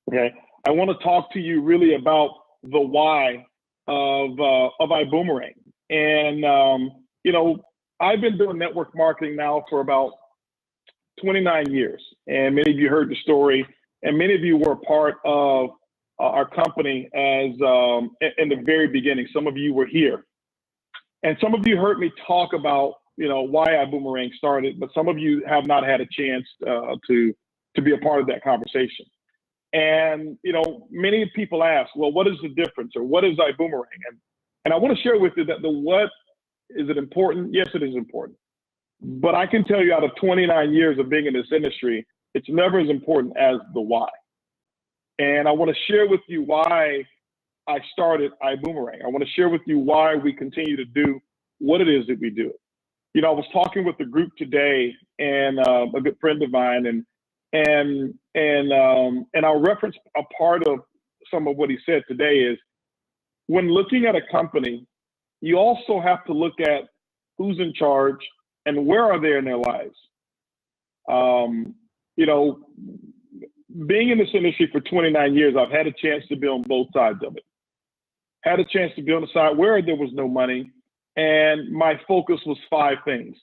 Okay, I want to talk to you really about the why of iBoomerang. And you know, I've been doing network marketing now for about 29 years, and many of you heard the story, and many of you were part of our company as in the very beginning. Some of you were here, and some of you heard me talk about why iBoomerang started, but some of you have not had a chance to be a part of that conversation. And many people ask, well, what is the difference, or what is iBoomerang? And I want to share with you that the what, is it important? Yes, it is important. But I can tell you, out of 29 years of being in this industry, it's never as important as the why. And I want to share with you why I started iBoomerang. I want to share with you why we continue to do what it is that we do. I was talking with the group today, and a good friend of mine, and I'll reference a part of some of what he said today is, when looking at a company, you also have to look at who's in charge and where are they in their lives. Being in this industry for 29 years, I've had a chance to be on both sides of it. Had a chance to be on the side where there was no money, and my focus was 5 things.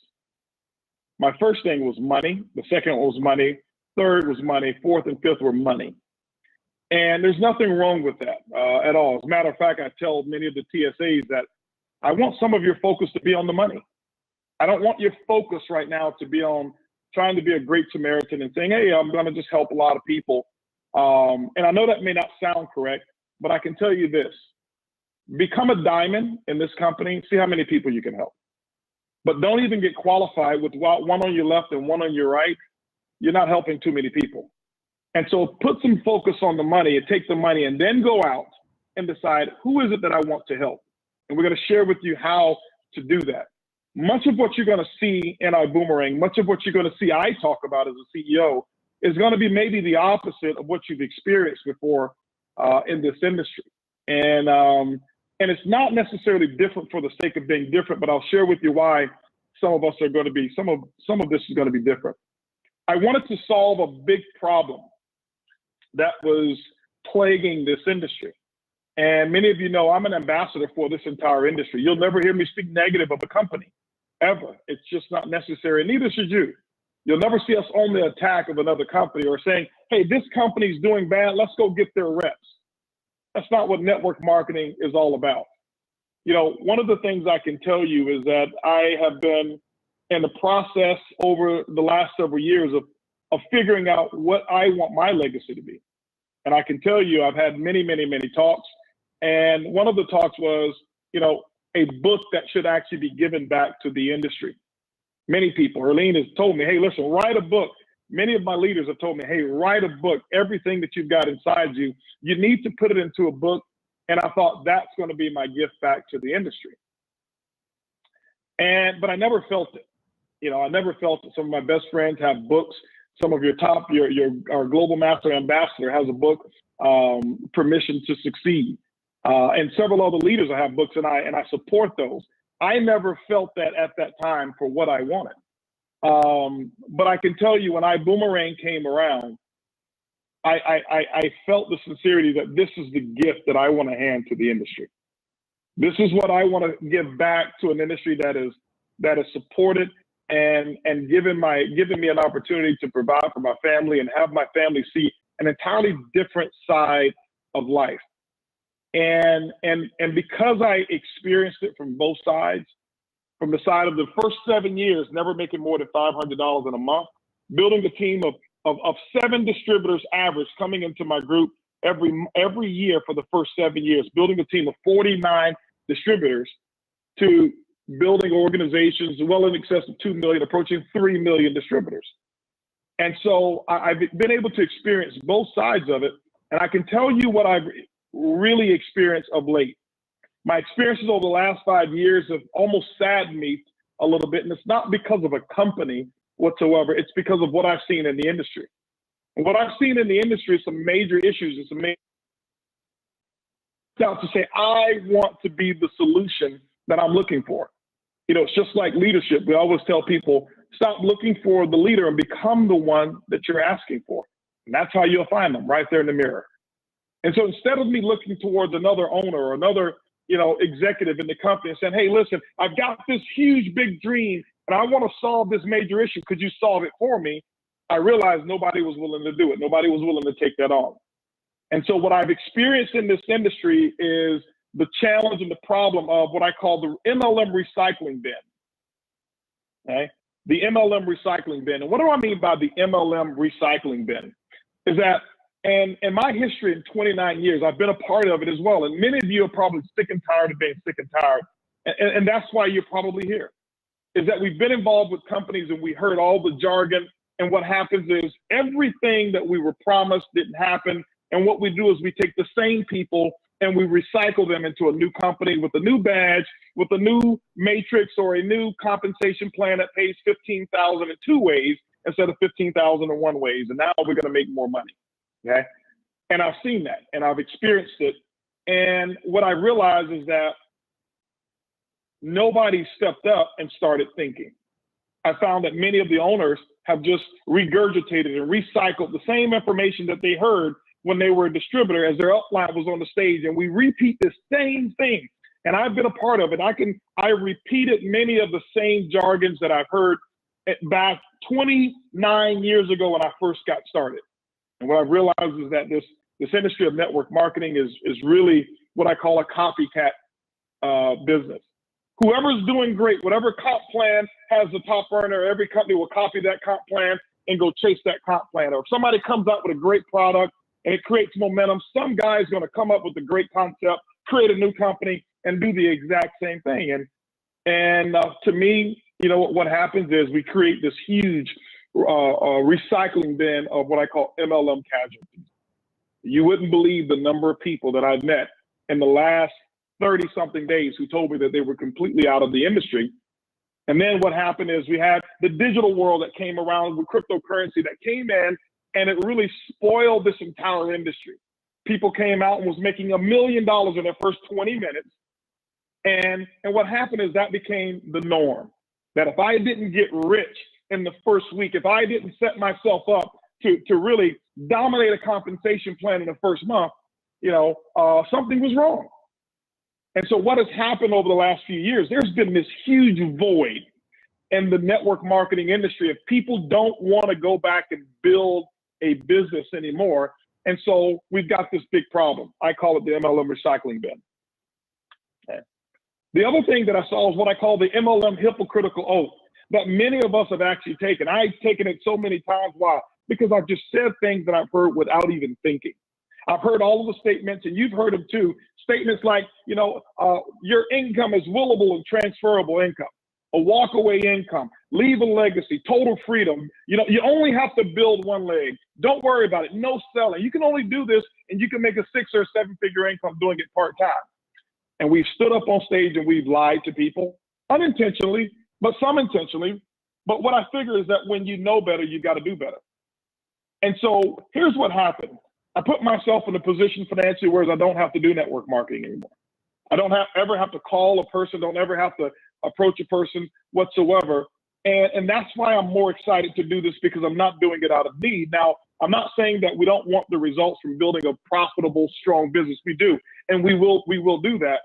My first thing was money. The second was money. Third was money. Fourth and fifth were money. And there's nothing wrong with that at all. As a matter of fact, I tell many of the TSAs that I want some of your focus to be on the money. I don't want your focus right now to be on trying to be a great Samaritan and saying, hey, I'm going to just help a lot of people. And I know that may not sound correct, but I can tell you this. Become a diamond in this company. See how many people you can help. But don't even get qualified with one on your left and one on your right. You're not helping too many people. And so put some focus on the money and take the money, and then go out and decide, who is it that I want to help? And we're going to share with you how to do that. Much of what you're going to see in iBoomerang, much of what you're going to see I talk about as a CEO, is going to be maybe the opposite of what you've experienced before in this industry. And it's not necessarily different for the sake of being different, but I'll share with you why some of us are going to be, some of this is going to be different. I wanted to solve a big problem that was plaguing this industry. And many of you know I'm an ambassador for this entire industry. You'll never hear me speak negative of a company, ever. It's just not necessary, and neither should you. You'll never see us on the attack of another company or saying, hey, this company's doing bad, let's go get their reps. That's not what network marketing is all about. One of the things I can tell you is that I have been in the process over the last several years of figuring out what I want my legacy to be. And I can tell you, I've had many, many, many talks. And one of the talks was, a book that should actually be given back to the industry. Many people, Erlene has told me, hey, listen, write a book. Many of my leaders have told me, hey, write a book. Everything that you've got inside you, you need to put it into a book. And I thought that's going to be my gift back to the industry. But I never felt it. I never felt it. Some of my best friends have books. Some of our global master ambassador has a book, Permission to Succeed. And several other leaders have books, and I support those. I never felt that at that time for what I wanted. But I can tell you, when iBoomerang came around, I felt the sincerity that this is the gift that I want to hand to the industry. This is what I want to give back to an industry that is supported and given me an opportunity to provide for my family and have my family see an entirely different side of life. And because I experienced it from both sides, from the side of the first 7 years, never making more than $500 in a month, building a team of 7 distributors average coming into my group every year for the first 7 years, building a team of 49 distributors, to building organizations well in excess of 2 million, approaching 3 million distributors. And so I've been able to experience both sides of it. And I can tell you what I've really experienced of late. My experiences over the last 5 years have almost saddened me a little bit. And it's not because of a company whatsoever. It's because of what I've seen in the industry. And what I've seen in the industry is some major issues. It's amazing to say, I want to be the solution that I'm looking for. It's just like leadership. We always tell people, stop looking for the leader and become the one that you're asking for. And that's how you'll find them, right there in the mirror. And so instead of me looking towards another owner or another, executive in the company and saying, hey, listen, I've got this huge, big dream and I want to solve this major issue. Could you solve it for me? I realized nobody was willing to do it. Nobody was willing to take that on. And so what I've experienced in this industry is the challenge and the problem of what I call the MLM recycling bin. Okay? The MLM recycling bin. And what do I mean by the MLM recycling bin? Is that, and in my history in 29 years, I've been a part of it as well. And many of you are probably sick and tired of being sick and tired. And that's why you're probably here, is that we've been involved with companies and we heard all the jargon. And what happens is everything that we were promised didn't happen. And what we do is we take the same people and we recycle them into a new company with a new badge, with a new matrix or a new compensation plan that pays $15,000 in 2 ways instead of $15,000 in 1 ways. And now we're going to make more money. Okay. And I've seen that and I've experienced it. And what I realized is that nobody stepped up and started thinking. I found that many of the owners have just regurgitated and recycled the same information that they heard when they were a distributor as their upline was on the stage. And we repeat the same thing. And I've been a part of it. I repeated many of the same jargons that I've heard back 29 years ago when I first got started. And what I've realized is that this industry of network marketing is really what I call a copycat business. Whoever's doing great, whatever comp plan has the top earner, every company will copy that comp plan and go chase that comp plan. Or if somebody comes out with a great product and it creates momentum, some guy's going to come up with a great concept, create a new company, and do the exact same thing. And to me, what happens is we create this huge recycling bin of what I call MLM casualties. You wouldn't believe the number of people that I've met in the last 30-something days who told me that they were completely out of the industry. And then what happened is we had the digital world that came around with cryptocurrency that came in, and it really spoiled this entire industry. People came out and was making $1 million in their first 20 minutes. And what happened is that became the norm. That if I didn't get rich in the first week, if I didn't set myself up to really dominate a compensation plan in the first month, something was wrong. And so what has happened over the last few years, there's been this huge void in the network marketing industry if people don't want to go back and build a business anymore. And so we've got this big problem. I call it the MLM recycling bin. Okay. The other thing that I saw is what I call the MLM hypocritical oath that many of us have actually taken. I've taken it so many times. Why? Because I've just said things that I've heard without even thinking. I've heard all of the statements, and you've heard them too. Statements like, your income is willable and transferable income, a walkaway income, leave a legacy, total freedom. You only have to build 1 leg. Don't worry about it. No selling. You can only do this, and you can make a 6 or 7-figure income doing it part-time. And we've stood up on stage and we've lied to people unintentionally, but some intentionally. But what I figure is that when you know better, you got to do better. And so here's what happened. I put myself in a position financially where I don't have to do network marketing anymore. I don't ever have to call a person, don't ever have to approach a person whatsoever. And that's why I'm more excited to do this, because I'm not doing it out of need. Now, I'm not saying that we don't want the results from building a profitable, strong business. We do, and we will do that.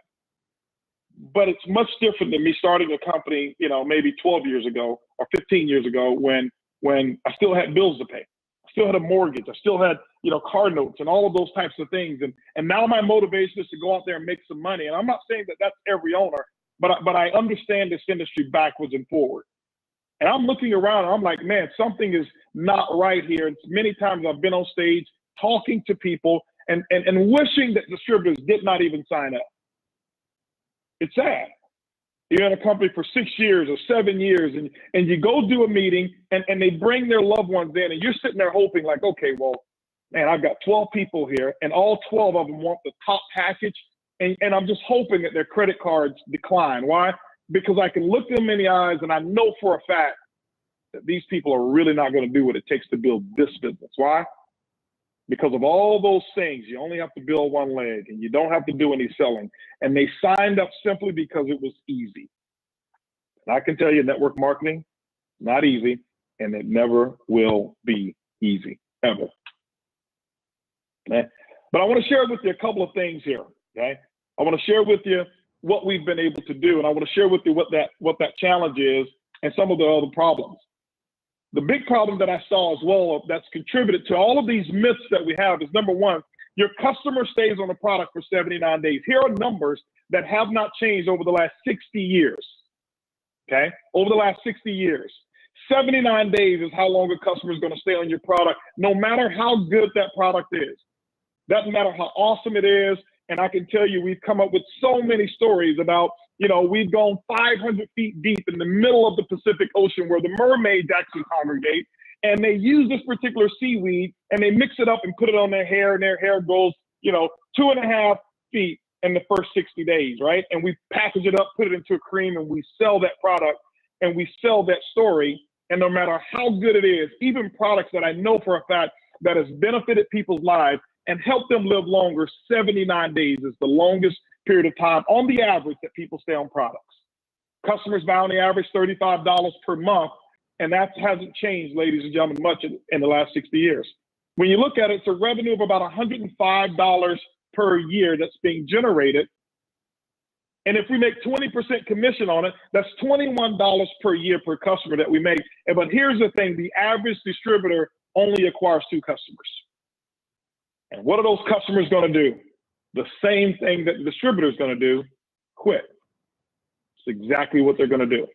But it's much different than me starting a company, maybe 12 years ago or 15 years ago when I still had bills to pay. I still had a mortgage. I still had, car notes and all of those types of things. And now my motivation is to go out there and make some money. And I'm not saying that that's every owner, but I understand this industry backwards and forward. And I'm looking around and I'm like, man, something is not right here. And many times I've been on stage talking to people and wishing that distributors did not even sign up. It's sad. You're in a company for 6 years or 7 years and you go do a meeting and they bring their loved ones in and you're sitting there hoping like, okay, well, man, I've got 12 people here and all 12 of them want the top package. And I'm just hoping that their credit cards decline. Why? Because I can look them in the eyes and I know for a fact that these people are really not going to do what it takes to build this business. Why? Because of all those things, you only have to build 1 leg and you don't have to do any selling. And they signed up simply because it was easy. And I can tell you network marketing, not easy, and it never will be easy, ever. But But I want to share with you a couple of things here, okay? I want to share with you what we've been able to do, and I want to share with you what that challenge is and some of the other problems. The big problem that I saw as well that's contributed to all of these myths that we have is, number one, your customer stays on the product for 79 days. Here are numbers that have not changed over the last 60 years, okay? Over the last 60 years. 79 days is how long a customer is going to stay on your product, no matter how good that product is. Doesn't matter how awesome it is. And I can tell you, we've come up with so many stories about, you know, we've gone 500 feet deep in the middle of the Pacific Ocean where the mermaids actually congregate, and they use this particular seaweed and they mix it up and put it on their hair, and their hair grows, you know, 2.5 feet in the first 60 days, right? And we package it up, put it into a cream, and we sell that product and we sell that story. And no matter how good it is, even products that I know for a fact that has benefited people's lives and helped them live longer, 79 days is the longest period of time on the average that people stay on products. Customers buy on the average $35 per month, and that hasn't changed, ladies and gentlemen, much in the last 60 years. When you look at it, it's a revenue of about $105 per year that's being generated. And if we make 20% commission on it, that's $21 per year per customer that we make. But here's the thing, the average distributor only acquires 2 customers. And what are those customers going to do? The same thing that the distributor is going to do, quit. It's exactly what they're going to do.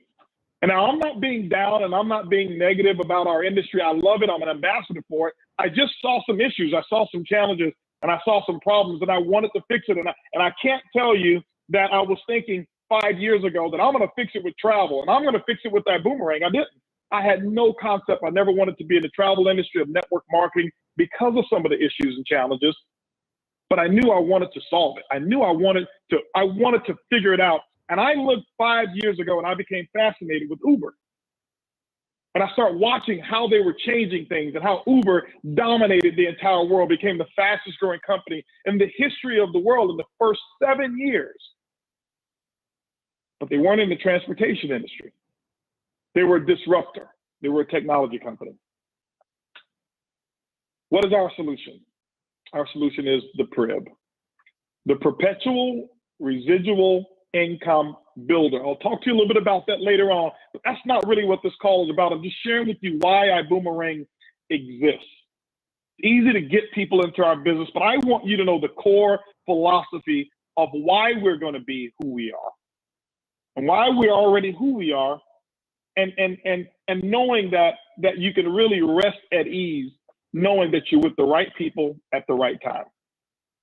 And now I'm not being down and I'm not being negative about our industry. I love it. I'm an ambassador for it. I just saw some issues. I saw some challenges and I saw some problems and I wanted to fix it. And I can't tell you that I was thinking 5 years ago that I'm going to fix it with travel and I'm going to fix it with that boomerang. I didn't. I had no concept. I never wanted to be in the travel industry of network marketing because of some of the issues and challenges, but I knew I wanted to solve it. I knew I wanted to figure it out. And I looked 5 years ago and I became fascinated with Uber. And I started watching how they were changing things and how Uber dominated the entire world, became the fastest growing company in the history of the world in the first 7 years. But they weren't in the transportation industry. They were a disruptor. They were a technology company. What is our solution? Our solution is the PRIB, the Perpetual Residual Income Builder. I'll talk to you a little bit about that later on, but that's not really what this call is about. I'm just sharing with you why iBoomerang exists. It's easy to get people into our business, but I want you to know the core philosophy of why we're going to be who we are and why we're already who we are, and knowing that you can really rest at ease knowing that you're with the right people at the right time.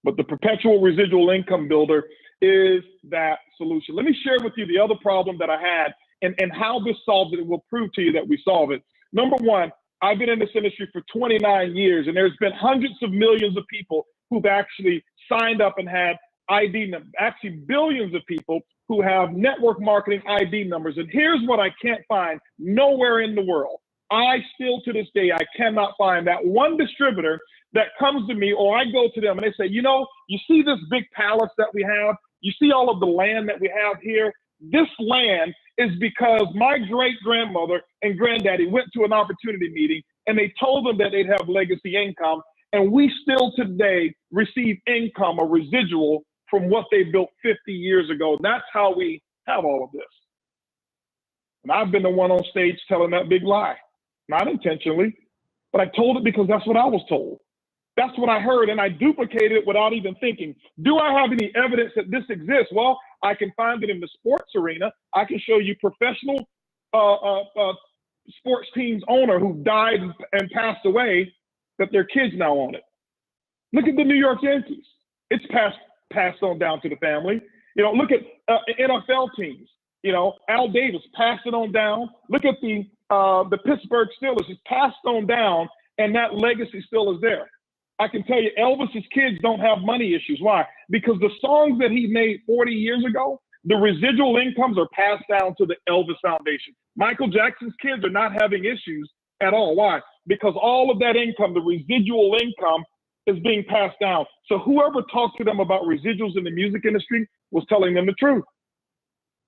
But the Perpetual Residual Income Builder is that solution. Let me share with you the other problem that I had and how this solves it. It will prove to you that we solve it. Number one, I've been in this industry for 29 years, and there's been hundreds of millions of people who've actually signed up and had ID numbers, actually billions of people who have network marketing ID numbers. And here's what I can't find nowhere in the world. I still, to this day, I cannot find that one distributor that comes to me or I go to them and they say, you know, you see this big palace that we have? You see all of the land that we have here? This land is because my great-grandmother and granddaddy went to an opportunity meeting and they told them that they'd have legacy income. And we still today receive income or residual from what they built 50 years ago. And that's how we have all of this. And I've been the one on stage telling that big lie. Not intentionally, but I told it because that's what I was told. That's what I heard, and I duplicated it without even thinking. Do I have any evidence that this exists? Well, I can find it in the sports arena. I can show you professional sports teams owner who died and passed away, that their kids now own it. Look at the New York Yankees. It's passed on down to the family. You know, look at NFL teams. You know, Al Davis passed it on down. Look at the Pittsburgh Steelers. It's passed on down, and that legacy still is there. I can tell you, Elvis's kids don't have money issues. Why? Because the songs that he made 40 years ago, the residual incomes are passed down to the Elvis Foundation. Michael Jackson's kids are not having issues at all. Why? Because all of that income, the residual income, is being passed down. So whoever talked to them about residuals in the music industry was telling them the truth.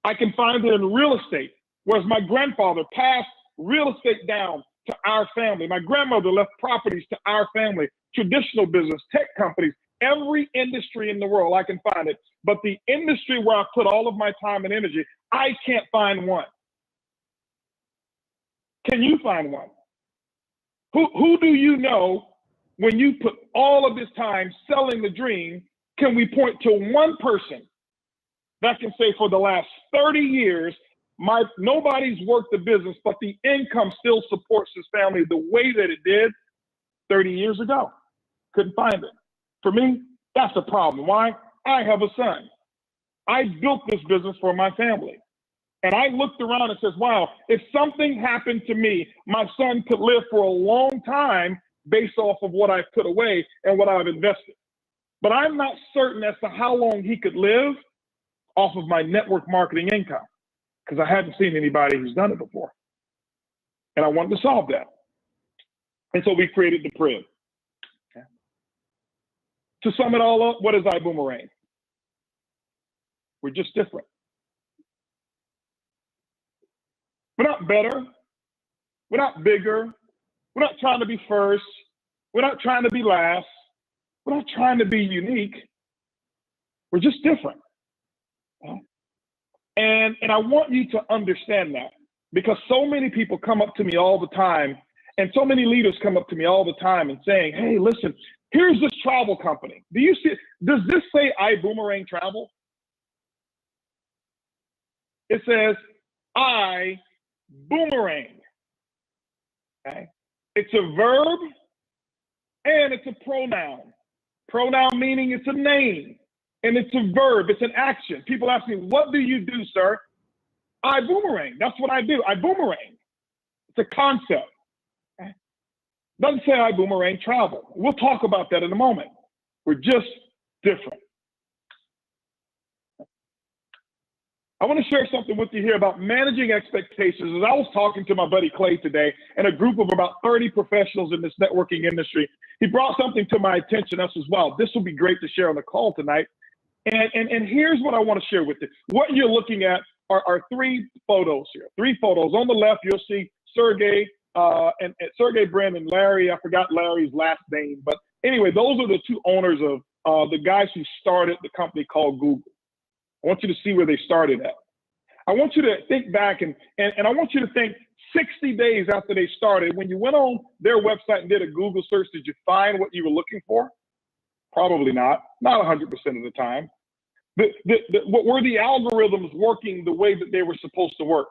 I can find it in real estate, whereas my grandfather passed real estate down to our family. My grandmother left properties to our family, traditional business, tech companies every industry in the world. I can find it. But the industry where I put all of my time and energy, I can't find one. Can you find one? Who do you know when you put all of this time selling the dream? Can we point to one person that can say for the last 30 years, nobody's worked the business, but the income still supports his family the way that it did 30 years ago? Couldn't find it. For me, that's a problem. Why? I have a son. I built this business for my family. And I looked around and says, wow, if something happened to me, my son could live for a long time based off of what I've put away and what I've invested. But I'm not certain as to how long he could live off of my network marketing income, because I hadn't seen anybody who's done it before. And I wanted to solve that. And so we created the Crib. Okay. To sum it all up, what is iBoomerang? We're just different. We're not better. We're not bigger. We're not trying to be first. We're not trying to be last. We're not trying to be unique. We're just different. And I want you to understand that, because so many people come up to me all the time, and so many leaders come up to me all the time and saying, hey, listen, here's this travel company. Do you see, does this say iBoomerang Travel? It says iBoomerang. Okay? It's a verb and it's a pronoun. Pronoun meaning it's a name, and it's a verb, it's an action. People ask me, what do you do, sir? I boomerang. That's what I do. I boomerang. It's a concept. Okay? Doesn't say I boomerang travel. We'll talk about that in a moment. We're just different. I want to share something with you here about managing expectations. As I was talking to my buddy Clay today and a group of about 30 professionals in this networking industry, he brought something to my attention. I says, wow, this will be great to share on the call tonight. And here's what I want to share with you. What you're looking at are three photos here. Three photos. On the left, you'll see Sergey, and Sergey Brin and Larry. I forgot Larry's last name. But anyway, those are the two owners of the guys who started the company called Google. I want you to see where they started at. I want you to think back and I want you to think 60 days after they started, when you went on their website and did a Google search, did you find what you were looking for? Probably not 100% of the time. Were the algorithms working the way that they were supposed to work?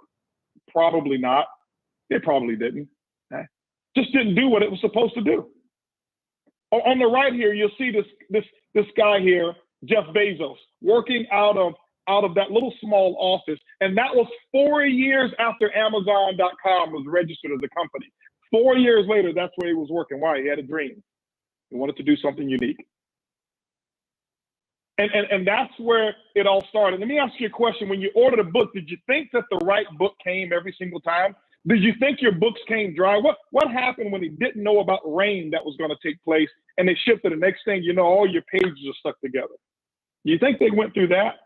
Probably not. They probably didn't. Okay? Just didn't do what it was supposed to do. On the right here, you'll see this guy here, Jeff Bezos, working out of that little small office. And that was 4 years after Amazon.com was registered as a company. 4 years later, that's where he was working. Why? He had a dream. He wanted to do something unique. And that's where it all started. Let me ask you a question. When you ordered a book, did you think that the right book came every single time? Did you think your books came dry? What happened when he didn't know about rain that was going to take place and they shipped it? The next thing you know, all your pages are stuck together. You think they went through that?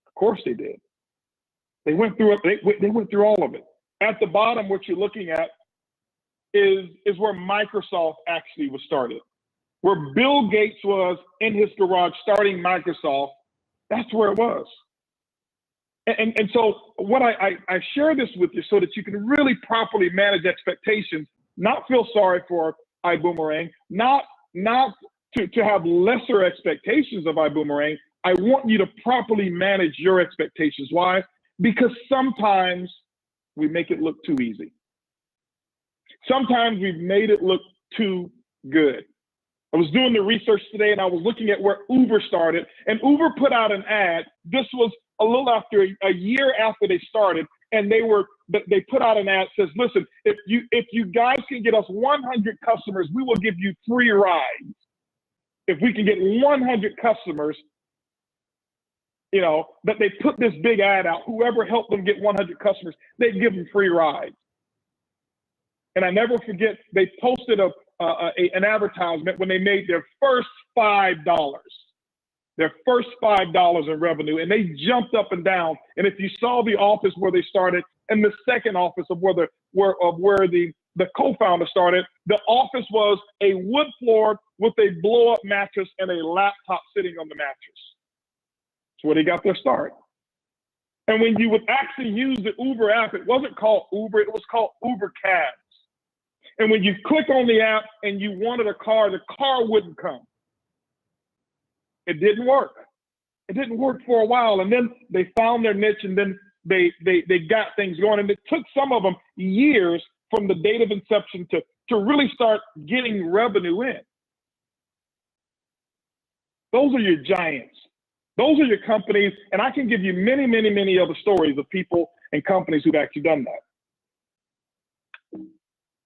Of course they did. They went through it. They went through all of it. At the bottom, what you're looking at is where Microsoft actually was started. Where Bill Gates was in his garage starting Microsoft, that's where it was. And so what I share this with you so that you can really properly manage expectations, not feel sorry for iBoomerang, not to have lesser expectations of iBoomerang. I want you to properly manage your expectations. Why? Because sometimes we make it look too easy. Sometimes we've made it look too good. I was doing the research today and I was looking at where Uber started, and Uber put out an ad. This was a little after a year after they started, and they put out an ad that says, listen, if you guys can get us 100 customers, we will give you free rides. If we can get 100 customers, you know, that they put this big ad out, whoever helped them get 100 customers, they give them free rides. And I never forget, they posted an advertisement when they made their first $5, their first $5 in revenue, and they jumped up and down. And if you saw the office where they started and the second office of where the the co-founder started, the office was a wood floor with a blow-up mattress and a laptop sitting on the mattress. That's where they got their start. And when you would actually use the Uber app, it wasn't called Uber, it was called Uber Cabs. And when you click on the app and you wanted a car, the car wouldn't come. It didn't work. It didn't work for a while. And then they found their niche, and then they got things going. And it took some of them years from the date of inception to really start getting revenue in. Those are your giants. Those are your companies. And I can give you many, many, many other stories of people and companies who've actually done that.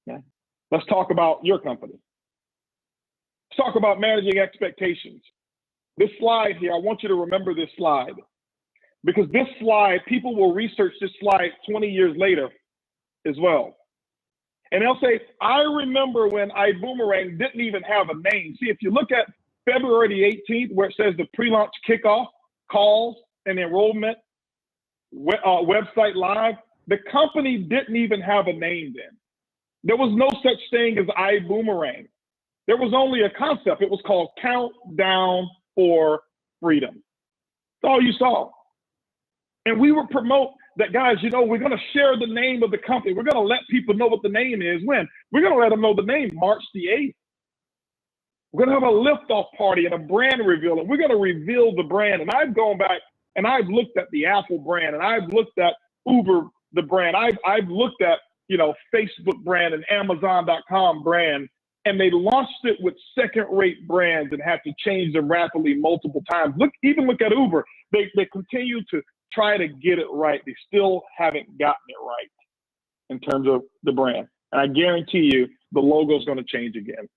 Okay. Let's talk about your company. Let's talk about managing expectations. This slide here, I want you to remember this slide, because this slide, people will research this slide 20 years later as well. And they'll say, I remember when iBoomerang didn't even have a name. See, if you look at February the 18th, where it says the pre-launch kickoff, calls, and enrollment, website live, the company didn't even have a name then. There was no such thing as iBoomerang. There was only a concept. It was called Countdown for Freedom. That's all you saw. And we would promote that, guys, you know, we're going to share the name of the company. We're going to let people know what the name is. When? We're going to let them know the name, March the 8th. We're going to have a liftoff party and a brand reveal, and we're going to reveal the brand. And I've gone back and I've looked at the Apple brand, and I've looked at Uber, the brand. I've looked at, you know, Facebook brand and Amazon.com brand, and they launched it with second-rate brands and had to change them rapidly multiple times. Even look at Uber. They continue to try to get it right. They still haven't gotten it right in terms of the brand. And I guarantee you the logo is going to change again.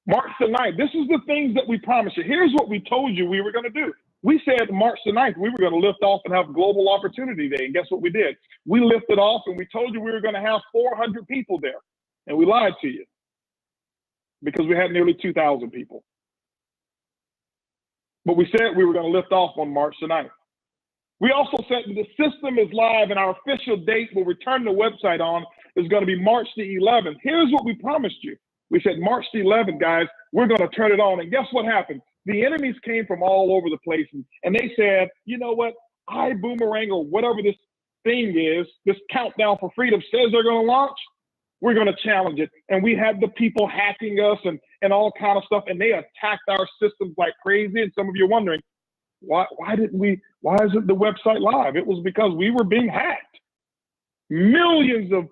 March the 9th, this is the things that we promised you. Here's what we told you we were going to do. We said March the 9th, we were going to lift off and have Global Opportunity Day. And guess what we did? We lifted off and we told you we were going to have 400 people there. And we lied to you because we had nearly 2,000 people. But we said we were going to lift off on March the 9th. We also said the system is live and our official date we'll return the website on is going to be March the 11th. Here's what we promised you. We said, March the 11th, guys, we're going to turn it on. And guess what happened? The enemies came from all over the place. And they said, you know what? iBoomerang, or whatever this thing is, this Countdown for Freedom says they're going to launch, we're going to challenge it. And we had the people hacking us and all kind of stuff. And they attacked our systems like crazy. And some of you are wondering, why isn't the website live? It was because we were being hacked. Millions of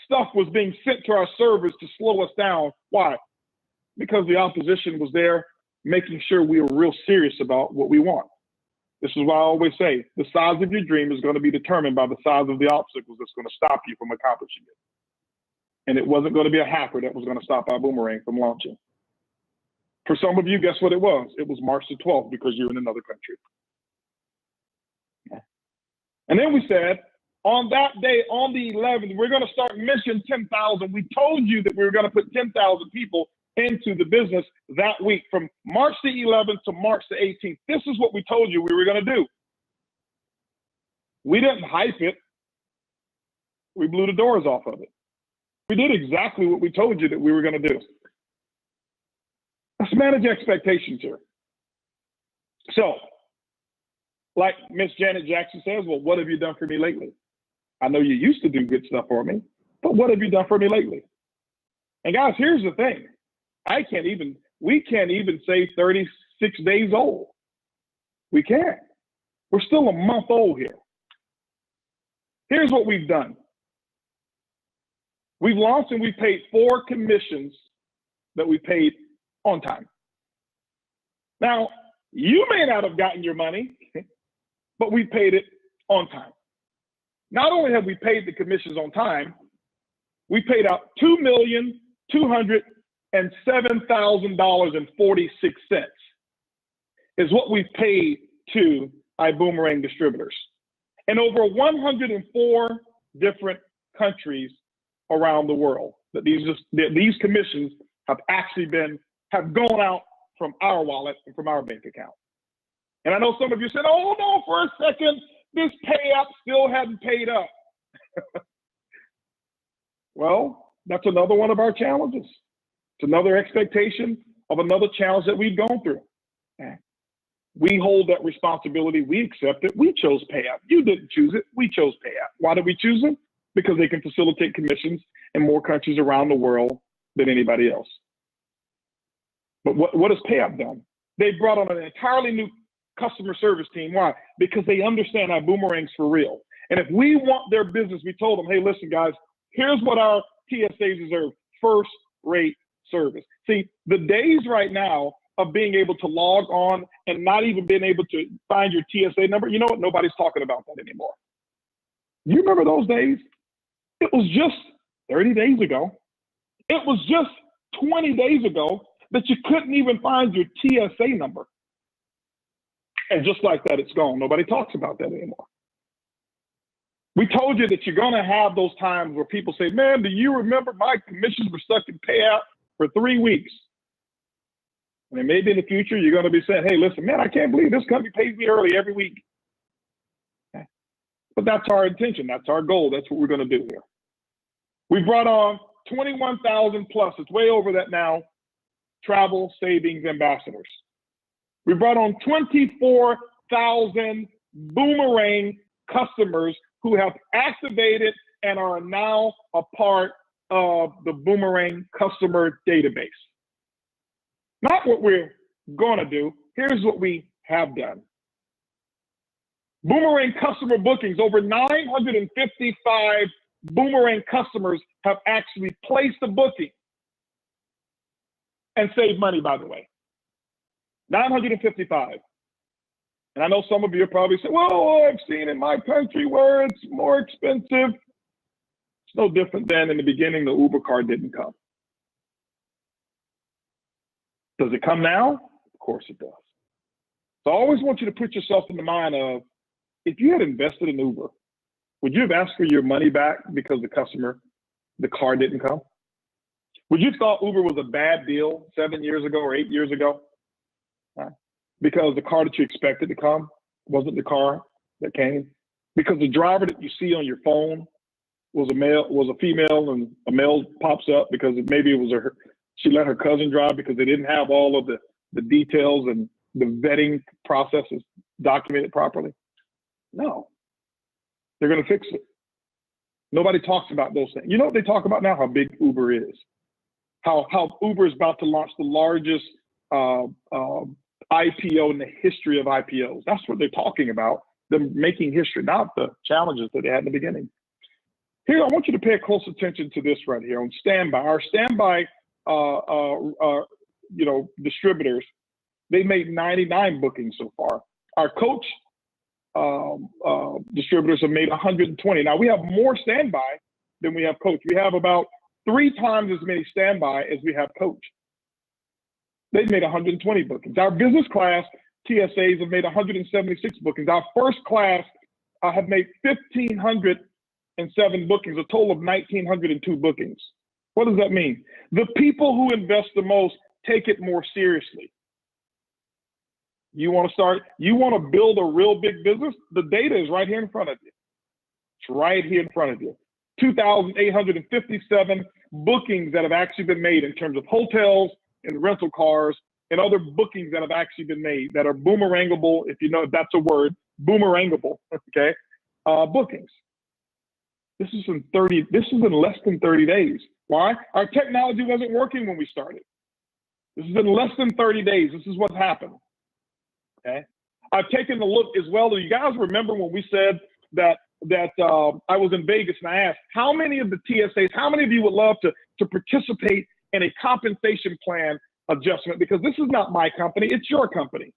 stuff was being sent to our servers to slow us down. Why? Because the opposition was there making sure we were real serious about what we want. This is why I always say the size of your dream is going to be determined by the size of the obstacles that's going to stop you from accomplishing it. And it wasn't going to be a hacker that was going to stop iBoomerang from launching. For some of you, guess what it was? It was March the 12th because you're in another country. And then we said, on that day, on the 11th, we're going to start Mission 10,000. We told you that we were going to put 10,000 people into the business that week, from March the 11th to March the 18th. This is what we told you we were going to do. We didn't hype it. We blew the doors off of it. We did exactly what we told you that we were going to do. Let's manage expectations here. So, like Miss Janet Jackson says, well, what have you done for me lately? I know you used to do good stuff for me, but what have you done for me lately? And guys, here's the thing. We can't even say 36 days old. We can't. We're still a month old here. Here's what we've done. We've launched and we paid 4 commissions that we paid on time. Now, you may not have gotten your money, but we paid it on time. Not only have we paid the commissions on time, we paid out $2,207,046 is what we've paid to iBoomerang distributors in over 104 different countries around the world. That these commissions have gone out from our wallet and from our bank account. And I know some of you said, oh no, for a second, this payout still hadn't paid up. Well, that's another one of our challenges. It's another expectation of another challenge that we've gone through. We hold that responsibility. We accept it. We chose payout. You didn't choose it. We chose payout. Why did we choose them? Because they can facilitate commissions in more countries around the world than anybody else. But what has payout done? They brought on an entirely new customer service team. Why? Because they understand our boomerang's for real. And if we want their business, we told them, hey, listen, guys, here's what our TSAs deserve: first-rate service. See, the days right now of being able to log on and not even being able to find your TSA number, you know what? Nobody's talking about that anymore. You remember those days? It was just 30 days ago. It was just 20 days ago that you couldn't even find your TSA number. And just like that, it's gone. Nobody talks about that anymore. We told you that you're going to have those times where people say, man, do you remember my commissions were stuck in payout for 3 weeks? And then maybe in the future, you're going to be saying, hey, listen, man, I can't believe this company pays me early every week. Okay. But that's our intention. That's our goal. That's what we're going to do here. We brought on 21,000 plus. It's way over that now. Travel savings ambassadors. We brought on 24,000 boomerang customers who have activated and are now a part of the boomerang customer database. Not what we're going to do. Here's what we have done. Boomerang customer bookings, over 955 boomerang customers have actually placed a booking and saved money, by the way. 955. And I know some of you are probably saying, well, I've seen in my country where it's more expensive. It's no different than in the beginning, the Uber car didn't come. Does it come now? Of course it does. So I always want you to put yourself in the mind of, if you had invested in Uber, would you have asked for your money back because the car didn't come? Would you have thought Uber was a bad deal 7 years ago or 8 years ago? Because the car that you expected to come wasn't the car that came? Because the driver that you see on your phone was a female, and a male pops up because maybe it was she let her cousin drive because they didn't have all of the details and the vetting processes documented properly? No. They're going to fix it. Nobody talks about those things. You know what they talk about now? How big Uber is. How Uber is about to launch the largest IPO in the history of IPOs. That's what they're talking about. Them making history, not the challenges that they had in the beginning. Here, I want you to pay close attention to this right here on standby. Our standby distributors, they made 99 bookings so far. Our coach distributors have made 120. Now we have more standby than we have coach. We have about 3 times as many standby as we have coach. They've made 120 bookings. Our business class TSAs have made 176 bookings. Our first class have made 1,507 bookings, a total of 1,902 bookings. What does that mean? The people who invest the most take it more seriously. You want to build a real big business? The data is right here in front of you. It's right here in front of you. 2,857 bookings that have actually been made in terms of hotels and rental cars and other bookings that have actually been made that are boomerangable, if you know if that's a word, boomerangable, okay? Bookings. This is in less than 30 days. Why? Our technology wasn't working when we started. This is in less than 30 days. This is what's happened. Okay. I've taken a look as well. Do you guys remember when we said that I was in Vegas and I asked how many of the TSAs, how many of you would love to participate in a compensation plan adjustment? Because this is not my company, it's your company.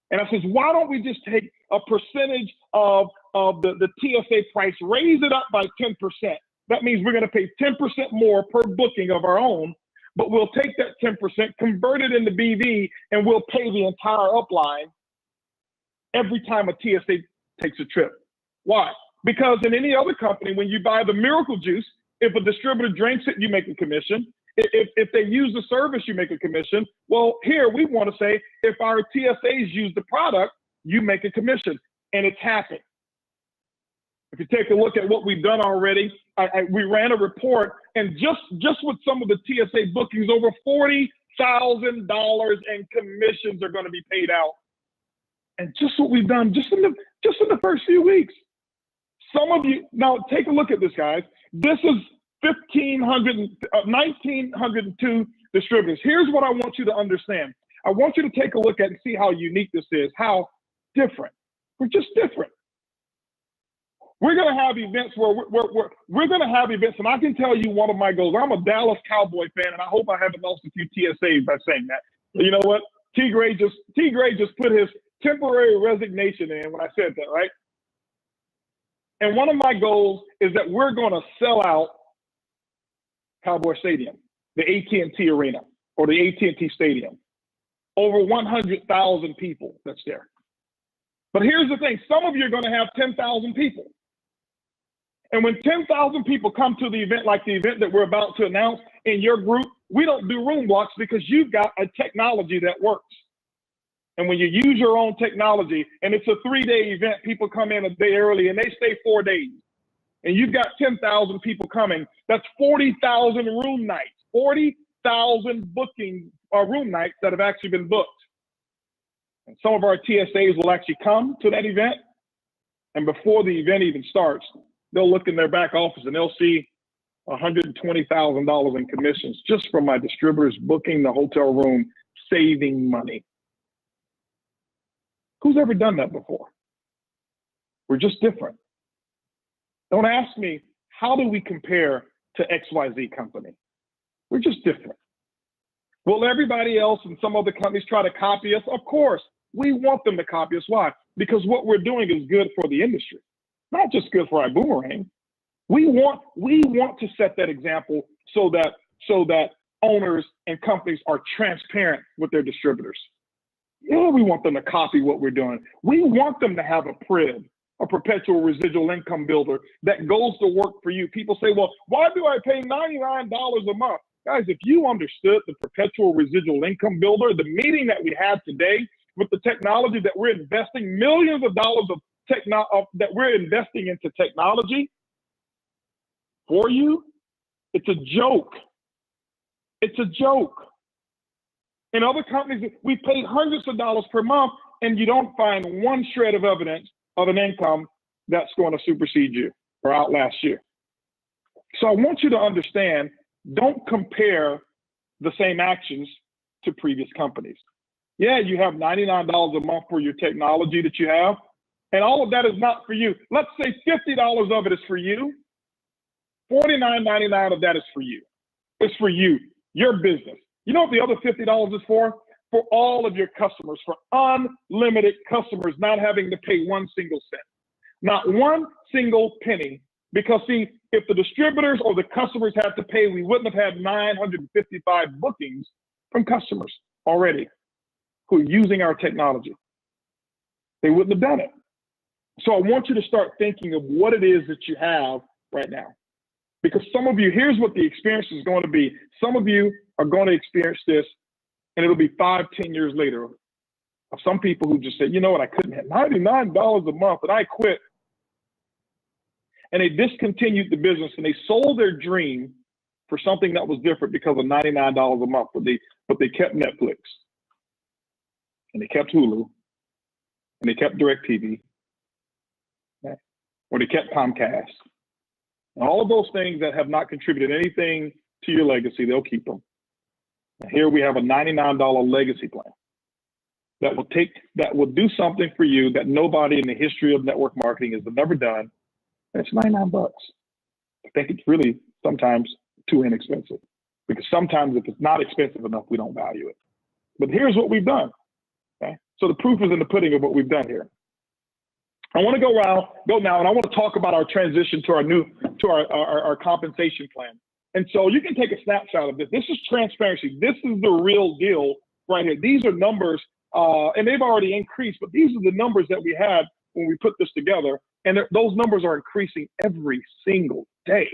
And I says, why don't we just take a percentage of the TSA price, raise it up by 10%. That means we're going to pay 10% more per booking of our own, but we'll take that 10%, convert it into BV, and we'll pay the entire upline every time a TSA takes a trip. Why? Because in any other company, when you buy the miracle juice, if a distributor drinks it, you make a commission. If they use the service, you make a commission. Well, here we want to say, if our TSAs use the product, you make a commission. And it's happened. If you take a look at what we've done already, we ran a report, and just with some of the TSA bookings, over $40,000 in commissions are going to be paid out. And just what we've done just in the first few weeks. Some of you, now take a look at this, guys. This is 1,902 distributors. Here's what I want you to understand. I want you to take a look at and see how unique this is, how different. We're just different. We're going to have events where we're going to have events, and I can tell you one of my goals. I'm a Dallas Cowboy fan, and I hope I haven't lost a few TSAs by saying that. But you know what? T. Gray just put his temporary resignation in when I said that, right? And one of my goals is that we're going to sell out Cowboy Stadium, the AT&T Arena, or the AT&T Stadium. Over 100,000 people that's there. But here's the thing. Some of you are going to have 10,000 people. And when 10,000 people come to the event, like the event that we're about to announce in your group, we don't do room blocks because you've got a technology that works. And when you use your own technology, and it's a 3-day event, people come in a day early and they stay 4 days. And you've got 10,000 people coming. That's 40,000 room nights, 40,000 booking room nights that have actually been booked. And some of our TSAs will actually come to that event. And before the event even starts, they'll look in their back office and they'll see $120,000 in commissions just from my distributors booking the hotel room, saving money. Who's ever done that before? We're just different. Don't ask me, how do we compare to XYZ company? We're just different. Will everybody else and some other companies try to copy us? Of course. We want them to copy us. Why? Because what we're doing is good for the industry, not just good for our boomerang. We want to set that example so that owners and companies are transparent with their distributors. Yeah, we want them to copy what we're doing. We want them to have a PRIB, a perpetual residual income builder that goes to work for you. People say, well, why do I pay $99 a month? Guys, if you understood the perpetual residual income builder, the meeting that we had today with the technology that we're investing, millions of dollars of that we're investing into technology for you, it's a joke. It's a joke. In other companies, we pay hundreds of dollars per month, and you don't find one shred of evidence of an income that's going to supersede you or outlast you. So I want you to understand, don't compare the same actions to previous companies. Yeah, you have $99 a month for your technology that you have, and all of that is not for you. Let's say $50 of it is for you. $49.99 of that is for you. It's for you, your business. You know what the other $50 is for? For all of your customers, for unlimited customers not having to pay one single cent, not one single penny. Because see, if the distributors or the customers had to pay, we wouldn't have had 955 bookings from customers already who are using our technology. They wouldn't have done it. So I want you to start thinking of what it is that you have right now. Because some of you, here's what the experience is going to be. Some of you are going to experience this, and it'll be 5, 10 years later of some people who just said, you know what, I couldn't have $99 a month, and I quit. And they discontinued the business, and they sold their dream for something that was different because of $99 a month. But they kept Netflix, and they kept Hulu, and they kept DirecTV, or they kept Comcast. And all of those things that have not contributed anything to your legacy, they'll keep them. And here we have a $99 legacy plan that will do something for you that nobody in the history of network marketing has ever done. And it's $99. I think it's really sometimes too inexpensive, because sometimes if it's not expensive enough, we don't value it. But here's what we've done. Okay? So the proof is in the pudding of what we've done here. I want to go now, and I want to talk about our transition to our compensation plan. And so you can take a snapshot of this. This is transparency. This is the real deal right here. These are numbers, and they've already increased, but these are the numbers that we had when we put this together. And those numbers are increasing every single day,